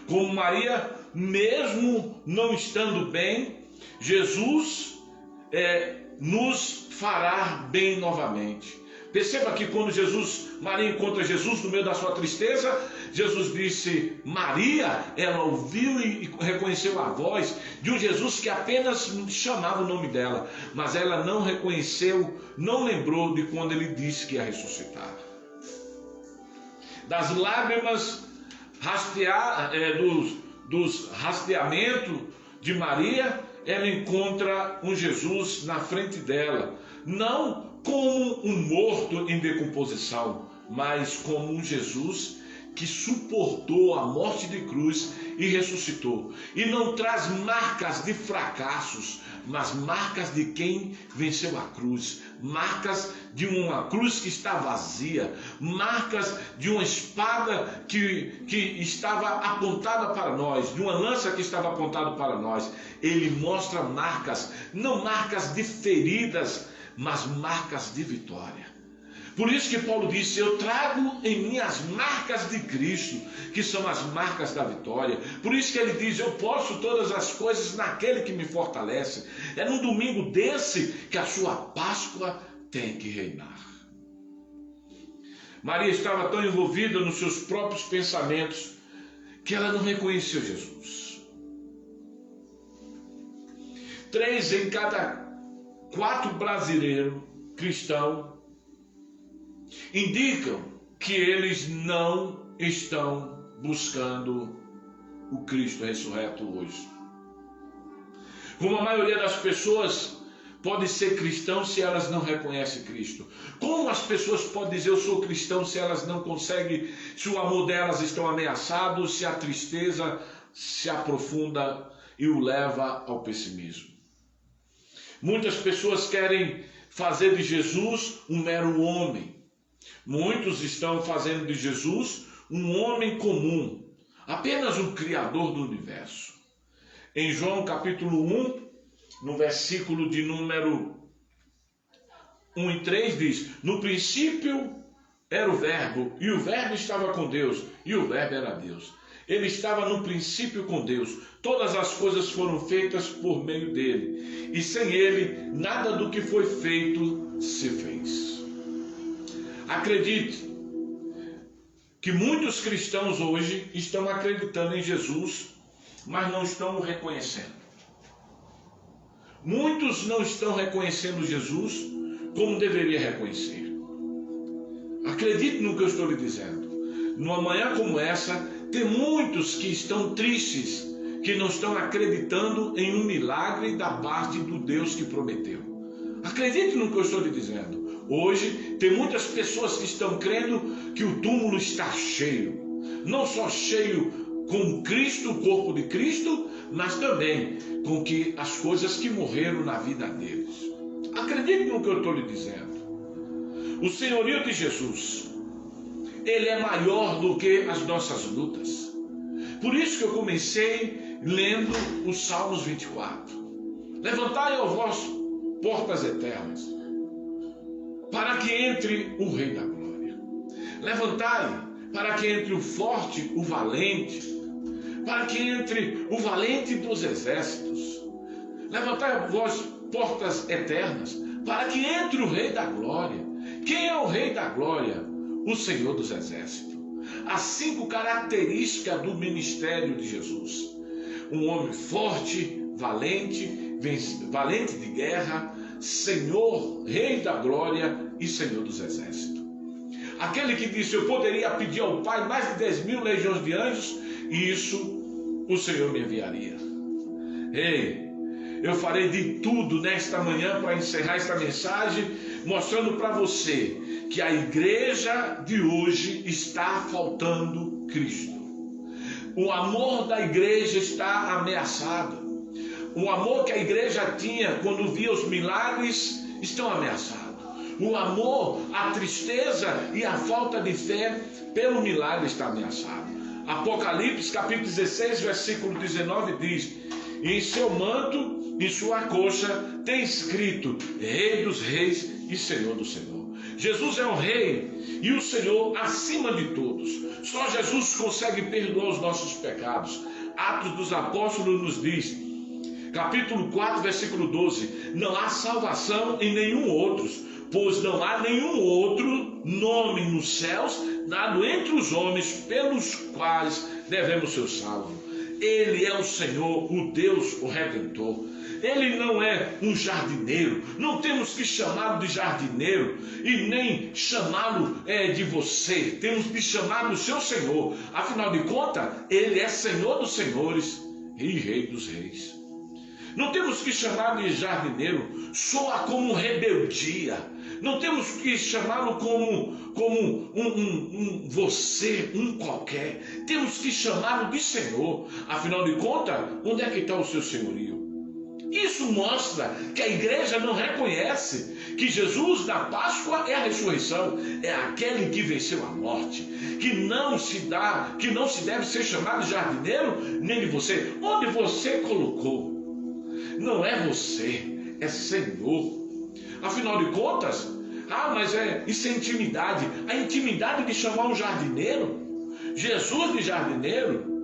Como Maria, mesmo não estando bem, Jesus nos fará bem novamente. Perceba que quando Maria encontra Jesus no meio da sua tristeza, Jesus disse: Maria, ela ouviu e reconheceu a voz de um Jesus que apenas chamava o nome dela, mas ela não reconheceu, não lembrou de quando ele disse que ia ressuscitar. Das lágrimas dos rastreamentos de Maria, ela encontra um Jesus na frente dela, não como um morto em decomposição, mas como um Jesus que suportou a morte de cruz e ressuscitou. E não traz marcas de fracassos, mas marcas de quem venceu a cruz, marcas de uma cruz que está vazia, marcas de uma espada que estava apontada para nós, de uma lança que estava apontada para nós. Ele mostra marcas, não marcas de feridas, mas marcas de vitória. Por isso que Paulo disse: eu trago em mim as marcas de Cristo, que são as marcas da vitória. Por isso que ele diz: eu posso todas as coisas naquele que me fortalece. É num domingo desse que a sua Páscoa tem que reinar. Maria estava tão envolvida nos seus próprios pensamentos que ela não reconheceu Jesus. 3 em cada 4 brasileiros cristãos indicam que eles não estão buscando o Cristo ressurreto hoje. Como a maioria das pessoas pode ser cristão se elas não reconhecem Cristo? Como as pessoas podem dizer eu sou cristão se elas não conseguem, se o amor delas está ameaçado, se a tristeza se aprofunda e o leva ao pessimismo? Muitas pessoas querem fazer de Jesus um mero homem. Muitos estão fazendo de Jesus um homem comum, apenas um criador do universo. Em João capítulo 1, no versículo de número 1 e 3 diz: no princípio era o verbo, e o verbo estava com Deus, e o verbo era Deus. Ele estava no princípio com Deus. Todas as coisas foram feitas por meio dele, e sem ele nada do que foi feito se fez. Acredite que muitos cristãos hoje estão acreditando em Jesus, mas não estão o reconhecendo. Muitos não estão reconhecendo Jesus como deveria reconhecer. Acredite no que eu estou lhe dizendo. Numa manhã como essa, tem muitos que estão tristes, que não estão acreditando em um milagre da parte do Deus que prometeu. Acredite no que eu estou lhe dizendo. Hoje tem muitas pessoas que estão crendo que o túmulo está cheio. Não só cheio com Cristo, o corpo de Cristo, mas também com as coisas que morreram na vida deles. Acredite no que eu estou lhe dizendo. O senhorio de Jesus, ele é maior do que as nossas lutas. Por isso que eu comecei lendo os Salmos 24. Levantai, ó portas eternas, para que entre o Rei da Glória. Levantai, para que entre o forte, o valente, para que entre o valente dos exércitos. Levantai vós, portas eternas, para que entre o Rei da Glória. Quem é o Rei da Glória? O Senhor dos Exércitos. As 5 características do ministério de Jesus: um homem forte, valente de guerra, Senhor, Rei da Glória e Senhor dos Exércitos. Aquele que disse: eu poderia pedir ao Pai mais de 10.000 legiões de anjos, e isso o Senhor me enviaria. Ei, eu farei de tudo nesta manhã para encerrar esta mensagem, mostrando para você que a igreja de hoje está faltando Cristo. O amor da igreja está ameaçado. O amor que a igreja tinha quando via os milagres estão ameaçados. O amor, a tristeza e a falta de fé pelo milagre está ameaçado. Apocalipse capítulo 16, versículo 19 diz: em seu manto, em sua coxa, tem escrito: Rei dos Reis e Senhor do Senhor. Jesus é o Rei e o Senhor acima de todos. Só Jesus consegue perdoar os nossos pecados. Atos dos Apóstolos nos diz, capítulo 4, versículo 12: não há salvação em nenhum outro, pois não há nenhum outro nome nos céus dado entre os homens pelos quais devemos ser salvos. Ele é o Senhor, o Deus, o Redentor. Ele não é um jardineiro. Não temos que chamá-lo de jardineiro e nem chamá-lo de você. Temos que chamá-lo de seu Senhor. Afinal de contas, Ele é Senhor dos senhores e Rei dos reis. Não temos que chamá-lo de jardineiro. Soa como rebeldia. Não temos que chamá-lo como um você, um qualquer. Temos que chamá-lo de Senhor. Afinal de contas, onde é que está o seu senhorio? Isso mostra que a igreja não reconhece que Jesus da Páscoa é a ressurreição, é aquele que venceu a morte, que não se deve ser chamado de jardineiro nem de você. Onde você colocou? Não é você, é Senhor. Afinal de contas, mas isso é intimidade. A intimidade de chamar um jardineiro, Jesus de jardineiro.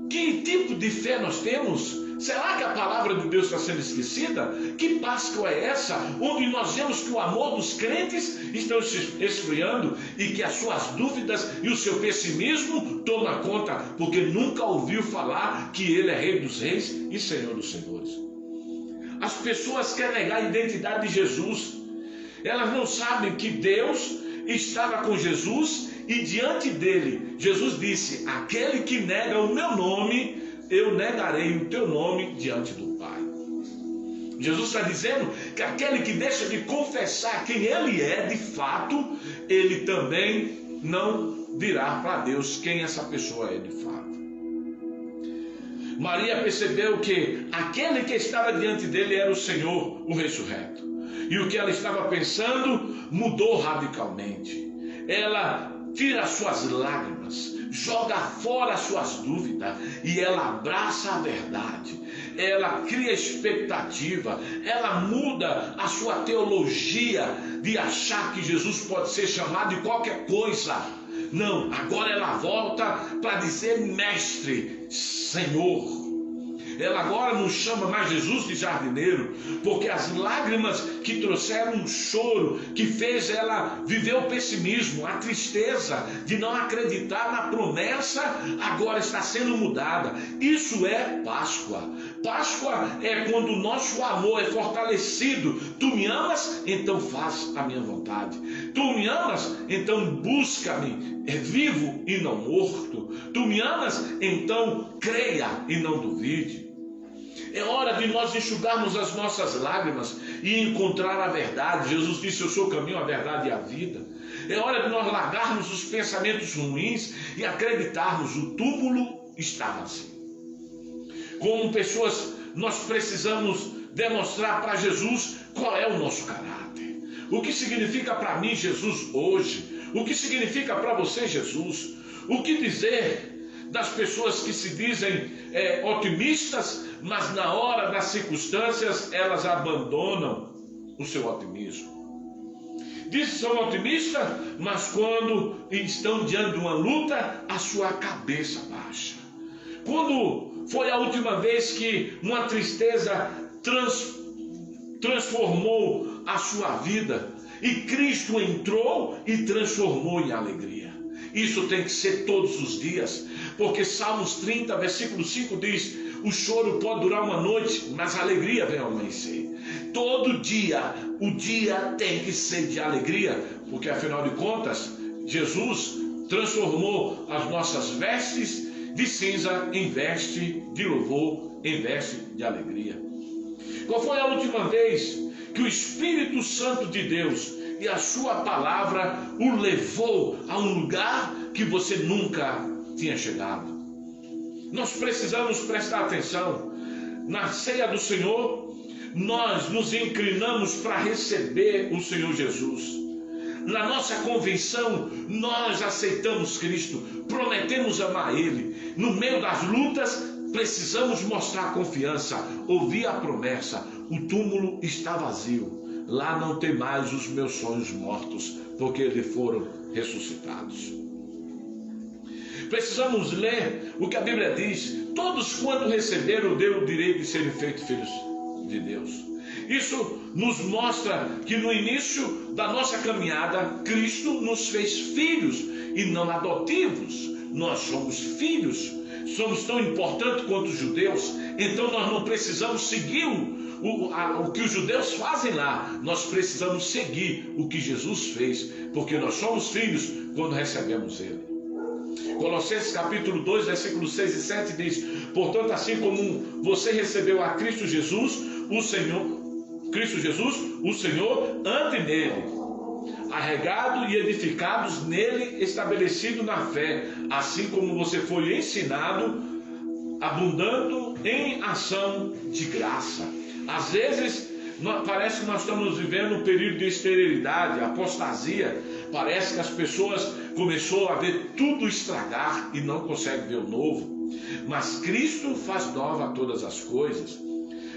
Que tipo de fé nós temos? Será que a palavra de Deus está sendo esquecida? Que Páscoa é essa? Onde nós vemos que o amor dos crentes estão se esfriando e que as suas dúvidas e o seu pessimismo tomam conta, porque nunca ouviu falar que Ele é Rei dos Reis e Senhor dos Senhores. As pessoas querem negar a identidade de Jesus. Elas não sabem que Deus estava com Jesus e diante dele, Jesus disse: aquele que nega o meu nome, eu negarei o teu nome diante do Pai. Jesus está dizendo que aquele que deixa de confessar quem ele é de fato, ele também não dirá para Deus quem essa pessoa é de fato. Maria percebeu que aquele que estava diante dele era o Senhor, o ressurreto. E o que ela estava pensando mudou radicalmente. Ela tira as suas lágrimas, joga fora as suas dúvidas e ela abraça a verdade. Ela cria expectativa, ela muda a sua teologia de achar que Jesus pode ser chamado de qualquer coisa. Não, agora ela volta para dizer mestre, Senhor. Ela agora não chama mais Jesus de jardineiro, porque as lágrimas que trouxeram um choro, que fez ela viver o pessimismo, a tristeza de não acreditar na promessa, agora está sendo mudada. Isso é Páscoa. Páscoa é quando o nosso amor é fortalecido. Tu me amas? Então faz a minha vontade. Tu me amas? Então busca-me. É vivo e não morto. Tu me amas? Então creia e não duvide. É hora de nós enxugarmos as nossas lágrimas e encontrar a verdade. Jesus disse: eu sou o caminho, a verdade e a vida. É hora de nós largarmos os pensamentos ruins e acreditarmos: o túmulo está vazio. Como pessoas, nós precisamos demonstrar para Jesus qual é o nosso caráter. O que significa para mim Jesus hoje? O que significa para você Jesus? O que dizer das pessoas que se dizem otimistas, mas na hora das circunstâncias elas abandonam o seu otimismo. Diz que são otimistas, mas quando estão diante de uma luta, a sua cabeça baixa. Quando foi a última vez que uma tristeza transformou a sua vida e Cristo entrou e transformou em alegria? Isso tem que ser todos os dias, porque Salmos 30, versículo 5 diz: o choro pode durar uma noite, mas a alegria vem ao amanhecer. Todo dia, o dia tem que ser de alegria, porque afinal de contas, Jesus transformou as nossas vestes de cinza em veste de louvor, em veste de alegria. Qual foi a última vez que o Espírito Santo de Deus e a sua palavra o levou a um lugar que você nunca tinha chegado? Nós precisamos prestar atenção. Na ceia do Senhor, nós nos inclinamos para receber o Senhor Jesus. Na nossa convenção, nós aceitamos Cristo, prometemos amar Ele. No meio das lutas, precisamos mostrar confiança, ouvir a promessa: o túmulo está vazio, lá não tem mais os meus sonhos mortos, porque eles foram ressuscitados. Precisamos ler o que a Bíblia diz: todos quanto receberam deu o direito de serem feitos filhos de Deus. Isso nos mostra que no início da nossa caminhada, Cristo nos fez filhos e não adotivos. Nós somos filhos, somos tão importantes quanto os judeus, então nós não precisamos seguir o que os judeus fazem lá. Nós precisamos seguir o que Jesus fez, porque nós somos filhos quando recebemos Ele. Colossenses capítulo 2, versículos 6 e 7 diz: portanto, assim como você recebeu a Cristo Jesus, o Senhor, ande nele, arregado e edificados nele, estabelecido na fé, assim como você foi ensinado, abundando em ação de graça. Às vezes parece que nós estamos vivendo um período de esterilidade, apostasia. Parece que as pessoas começaram a ver tudo estragar e não conseguem ver o novo. Mas Cristo faz nova todas as coisas.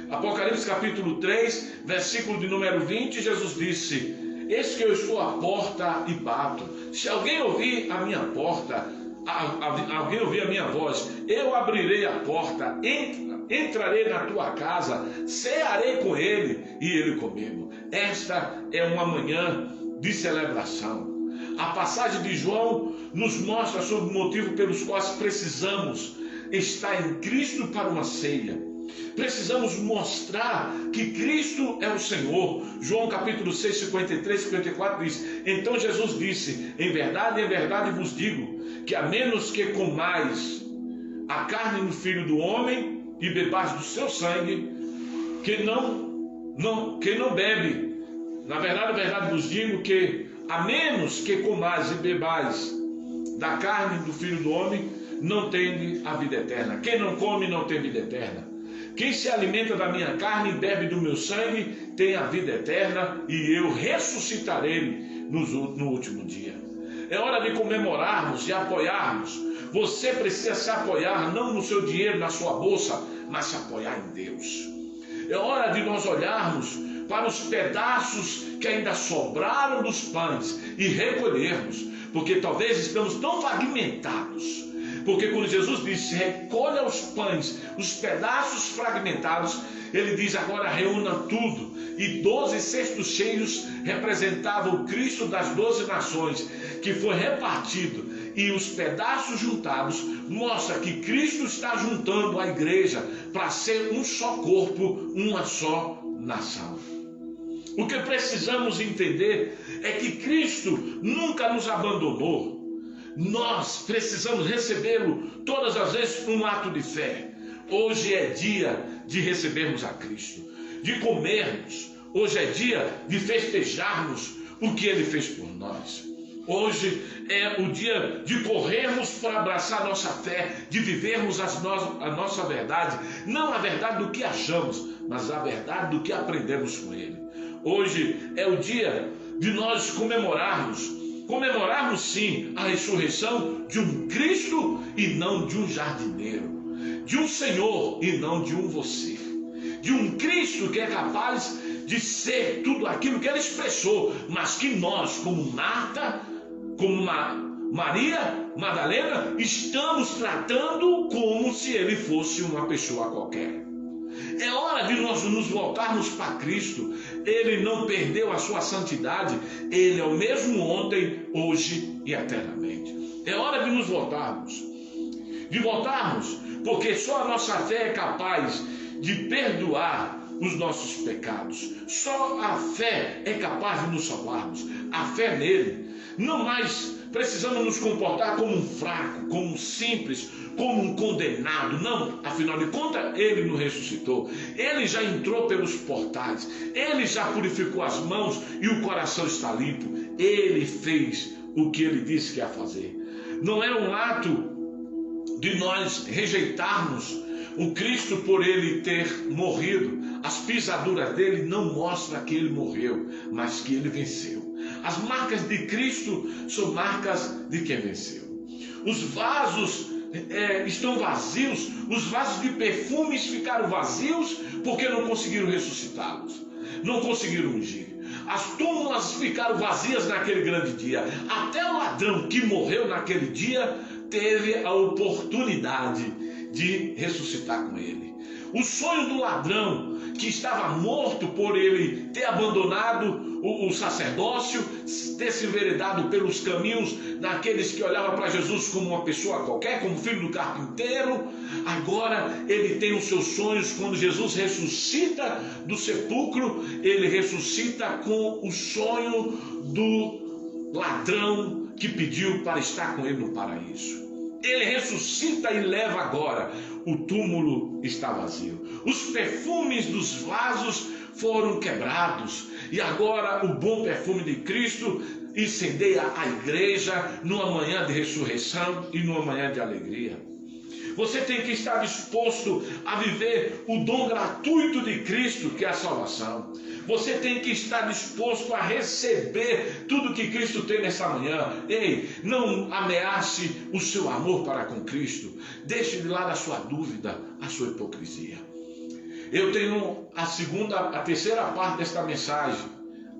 Apocalipse capítulo 3, versículo de número 20, Jesus disse: eis que eu estou à porta e bato. Se alguém ouvir a minha porta, alguém ouvir a minha voz, eu abrirei a porta, entrarei na tua casa, cearei com ele e ele comigo. Esta é uma manhã de celebração. A passagem de João nos mostra sobre o motivo pelos quais precisamos estar em Cristo para uma ceia. Precisamos mostrar que Cristo é o Senhor. João capítulo 6, 53 e 54 diz: então Jesus disse: em verdade vos digo, que a menos que comais a carne do Filho do Homem e bebais do seu sangue, quem não bebe, na verdade vos digo que a menos que comais e bebais da carne do Filho do Homem, não tem a vida eterna. Quem não come não tem vida eterna. Quem se alimenta da minha carne e bebe do meu sangue tem a vida eterna, e eu ressuscitarei no último dia. É hora de comemorarmos e apoiarmos. Você precisa se apoiar não no seu dinheiro, na sua bolsa, mas se apoiar em Deus. É hora de nós olharmos para os pedaços que ainda sobraram dos pães e recolhermos, porque talvez estamos tão fragmentados. Porque quando Jesus disse: recolha os pães, os pedaços fragmentados, ele diz: agora reúna tudo. E 12 cestos cheios representavam o Cristo das 12 nações, que foi repartido. E os pedaços juntados mostra que Cristo está juntando a igreja para ser um só corpo, uma só nação. O que precisamos entender é que Cristo nunca nos abandonou. Nós precisamos recebê-lo todas as vezes por um ato de fé. Hoje é dia de recebermos a Cristo, de comermos. Hoje é dia de festejarmos o que Ele fez por nós. Hoje é o dia de corrermos para abraçar a nossa fé, de vivermos a nossa verdade, não a verdade do que achamos, mas a verdade do que aprendemos com Ele. Hoje é o dia de nós comemorarmos comemorarmos sim a ressurreição de um Cristo e não de um jardineiro, de um Senhor e não de um você, de um Cristo que é capaz de ser tudo aquilo que ele expressou, mas que nós, como Marta, como Maria Madalena, estamos tratando como se ele fosse uma pessoa qualquer. É hora de nós nos voltarmos para Cristo. Ele não perdeu a sua santidade. Ele é o mesmo ontem, hoje e eternamente. É hora de nos voltarmos. Porque só a nossa fé é capaz de perdoar os nossos pecados. Só a fé é capaz de nos salvarmos. A fé nele. Não mais precisamos nos comportar como um fraco, como um simples, como um condenado. Não, afinal de contas, ele nos ressuscitou. Ele já entrou pelos portais. Ele já purificou as mãos e o coração está limpo. Ele fez o que ele disse que ia fazer. Não é um ato de nós rejeitarmos o Cristo por ele ter morrido. As pisaduras dele não mostram que ele morreu, mas que ele venceu. As marcas de Cristo são marcas de quem venceu. Os vasos estão vazios, os vasos de perfumes ficaram vazios porque não conseguiram ressuscitá-los, não conseguiram ungir. As túmulas ficaram vazias naquele grande dia. Até o ladrão que morreu naquele dia teve a oportunidade de ressuscitar com ele. O sonho do ladrão que estava morto por ele ter abandonado o sacerdócio, ter se enveredado pelos caminhos daqueles que olhavam para Jesus como uma pessoa qualquer, como filho do carpinteiro, agora ele tem os seus sonhos. Quando Jesus ressuscita do sepulcro, ele ressuscita com o sonho do ladrão que pediu para estar com ele no paraíso. Ele ressuscita e leva agora. O túmulo está vazio. Os perfumes dos vasos foram quebrados. E agora o bom perfume de Cristo incendeia a igreja numa manhã de ressurreição e numa manhã de alegria. Você tem que estar disposto a viver o dom gratuito de Cristo, que é a salvação. Você tem que estar disposto a receber tudo que Cristo tem nessa manhã. Ei, não ameace o seu amor para com Cristo. Deixe de lado a sua dúvida, a sua hipocrisia. Eu tenho a terceira parte desta mensagem,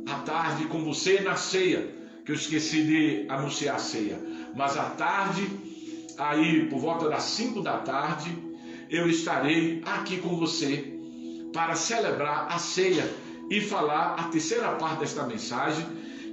à tarde com você na ceia, que eu esqueci de anunciar a ceia. Mas à tarde, aí por volta das 5 da tarde, eu estarei aqui com você para celebrar a ceia e falar a terceira parte desta mensagem,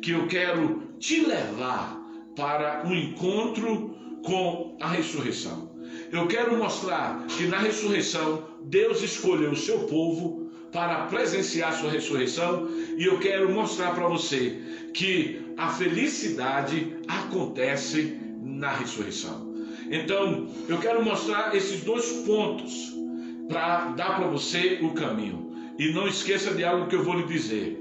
que eu quero te levar para um encontro com a ressurreição. Eu quero mostrar que na ressurreição Deus escolheu o seu povo para presenciar a sua ressurreição, e eu quero mostrar para você que a felicidade acontece na ressurreição. Então, eu quero mostrar esses dois pontos para dar para você o caminho. E não esqueça de algo que eu vou lhe dizer.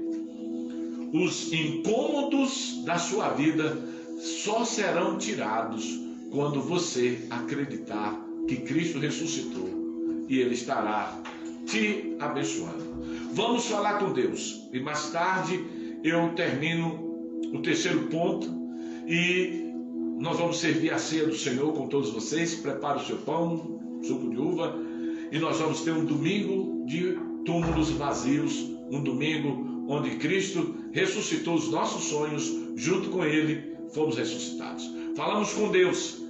Os incômodos da sua vida só serão tirados quando você acreditar que Cristo ressuscitou e Ele estará te abençoando. Vamos falar com Deus. E mais tarde eu termino o terceiro ponto e nós vamos servir a ceia do Senhor com todos vocês. Prepare o seu pão, suco de uva, e nós vamos ter um domingo de túmulos vazios, um domingo onde Cristo ressuscitou os nossos sonhos, junto com Ele fomos ressuscitados. Falamos com Deus.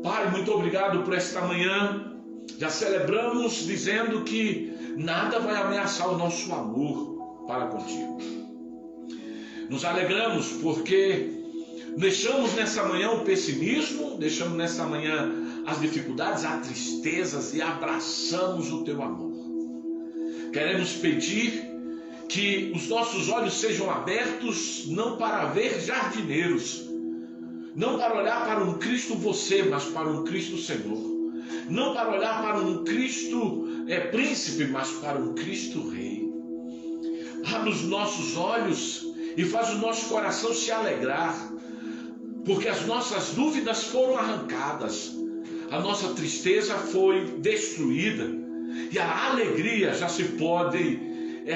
Pai, muito obrigado por esta manhã. Já celebramos dizendo que nada vai ameaçar o nosso amor para contigo. Nos alegramos porque deixamos nessa manhã o pessimismo, deixamos nessa manhã as dificuldades, as tristezas e abraçamos o teu amor. Queremos pedir que os nossos olhos sejam abertos não para ver jardineiros, não para olhar para um Cristo você, mas para um Cristo Senhor. Não para olhar para um Cristo príncipe, mas para um Cristo Rei. Abre os nossos olhos e faz o nosso coração se alegrar, porque as nossas dúvidas foram arrancadas, a nossa tristeza foi destruída e a alegria já se pode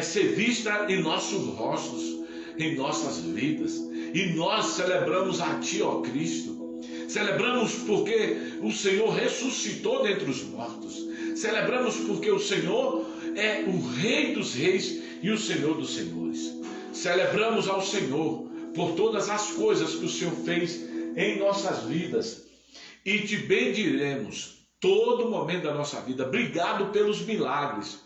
ser vista em nossos rostos, em nossas vidas. E nós celebramos a Ti, ó Cristo. Celebramos porque o Senhor ressuscitou dentre os mortos. Celebramos porque o Senhor é o Rei dos Reis e o Senhor dos Senhores. Celebramos ao Senhor por todas as coisas que o Senhor fez em nossas vidas. E Te bendiremos todo momento da nossa vida. Obrigado pelos milagres.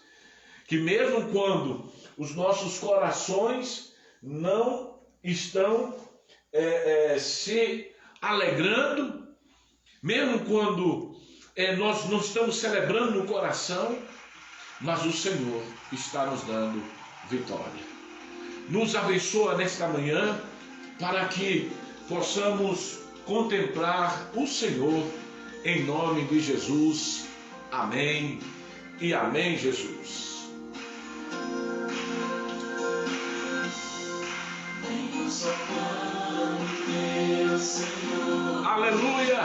Que mesmo quando os nossos corações não estão se alegrando, mesmo quando nós não estamos celebrando no coração, mas o Senhor está nos dando vitória. Nos abençoa nesta manhã para que possamos contemplar o Senhor em nome de Jesus. Amém e amém, Jesus. Aleluia!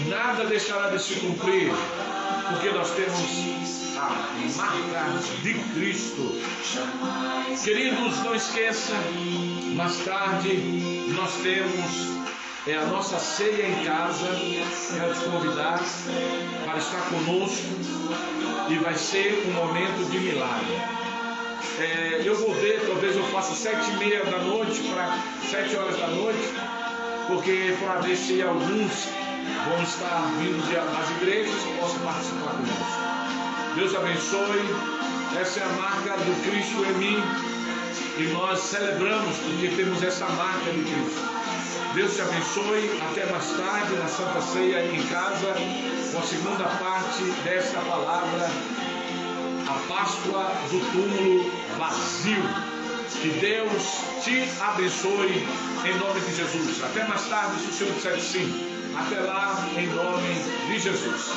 Nada deixará de se cumprir, porque nós temos a marca de Cristo. Queridos, não esqueça, mais tarde nós temos a nossa ceia em casa. Quero te convidar para estar conosco e vai ser um momento de milagre. Eu vou ver, talvez eu faça 7h30 da noite para 7 horas da noite, porque para ver se alguns vão estar vindo das igrejas e possam participar conosco. Deus abençoe. Essa é a marca do Cristo em mim e nós celebramos porque temos essa marca de Cristo. Deus te abençoe. Até mais tarde na Santa Ceia em casa, com a segunda parte desta palavra, a Páscoa do túmulo vazio. Que Deus te abençoe em nome de Jesus. Até mais tarde, se o Senhor disser sim. Até lá, em nome de Jesus.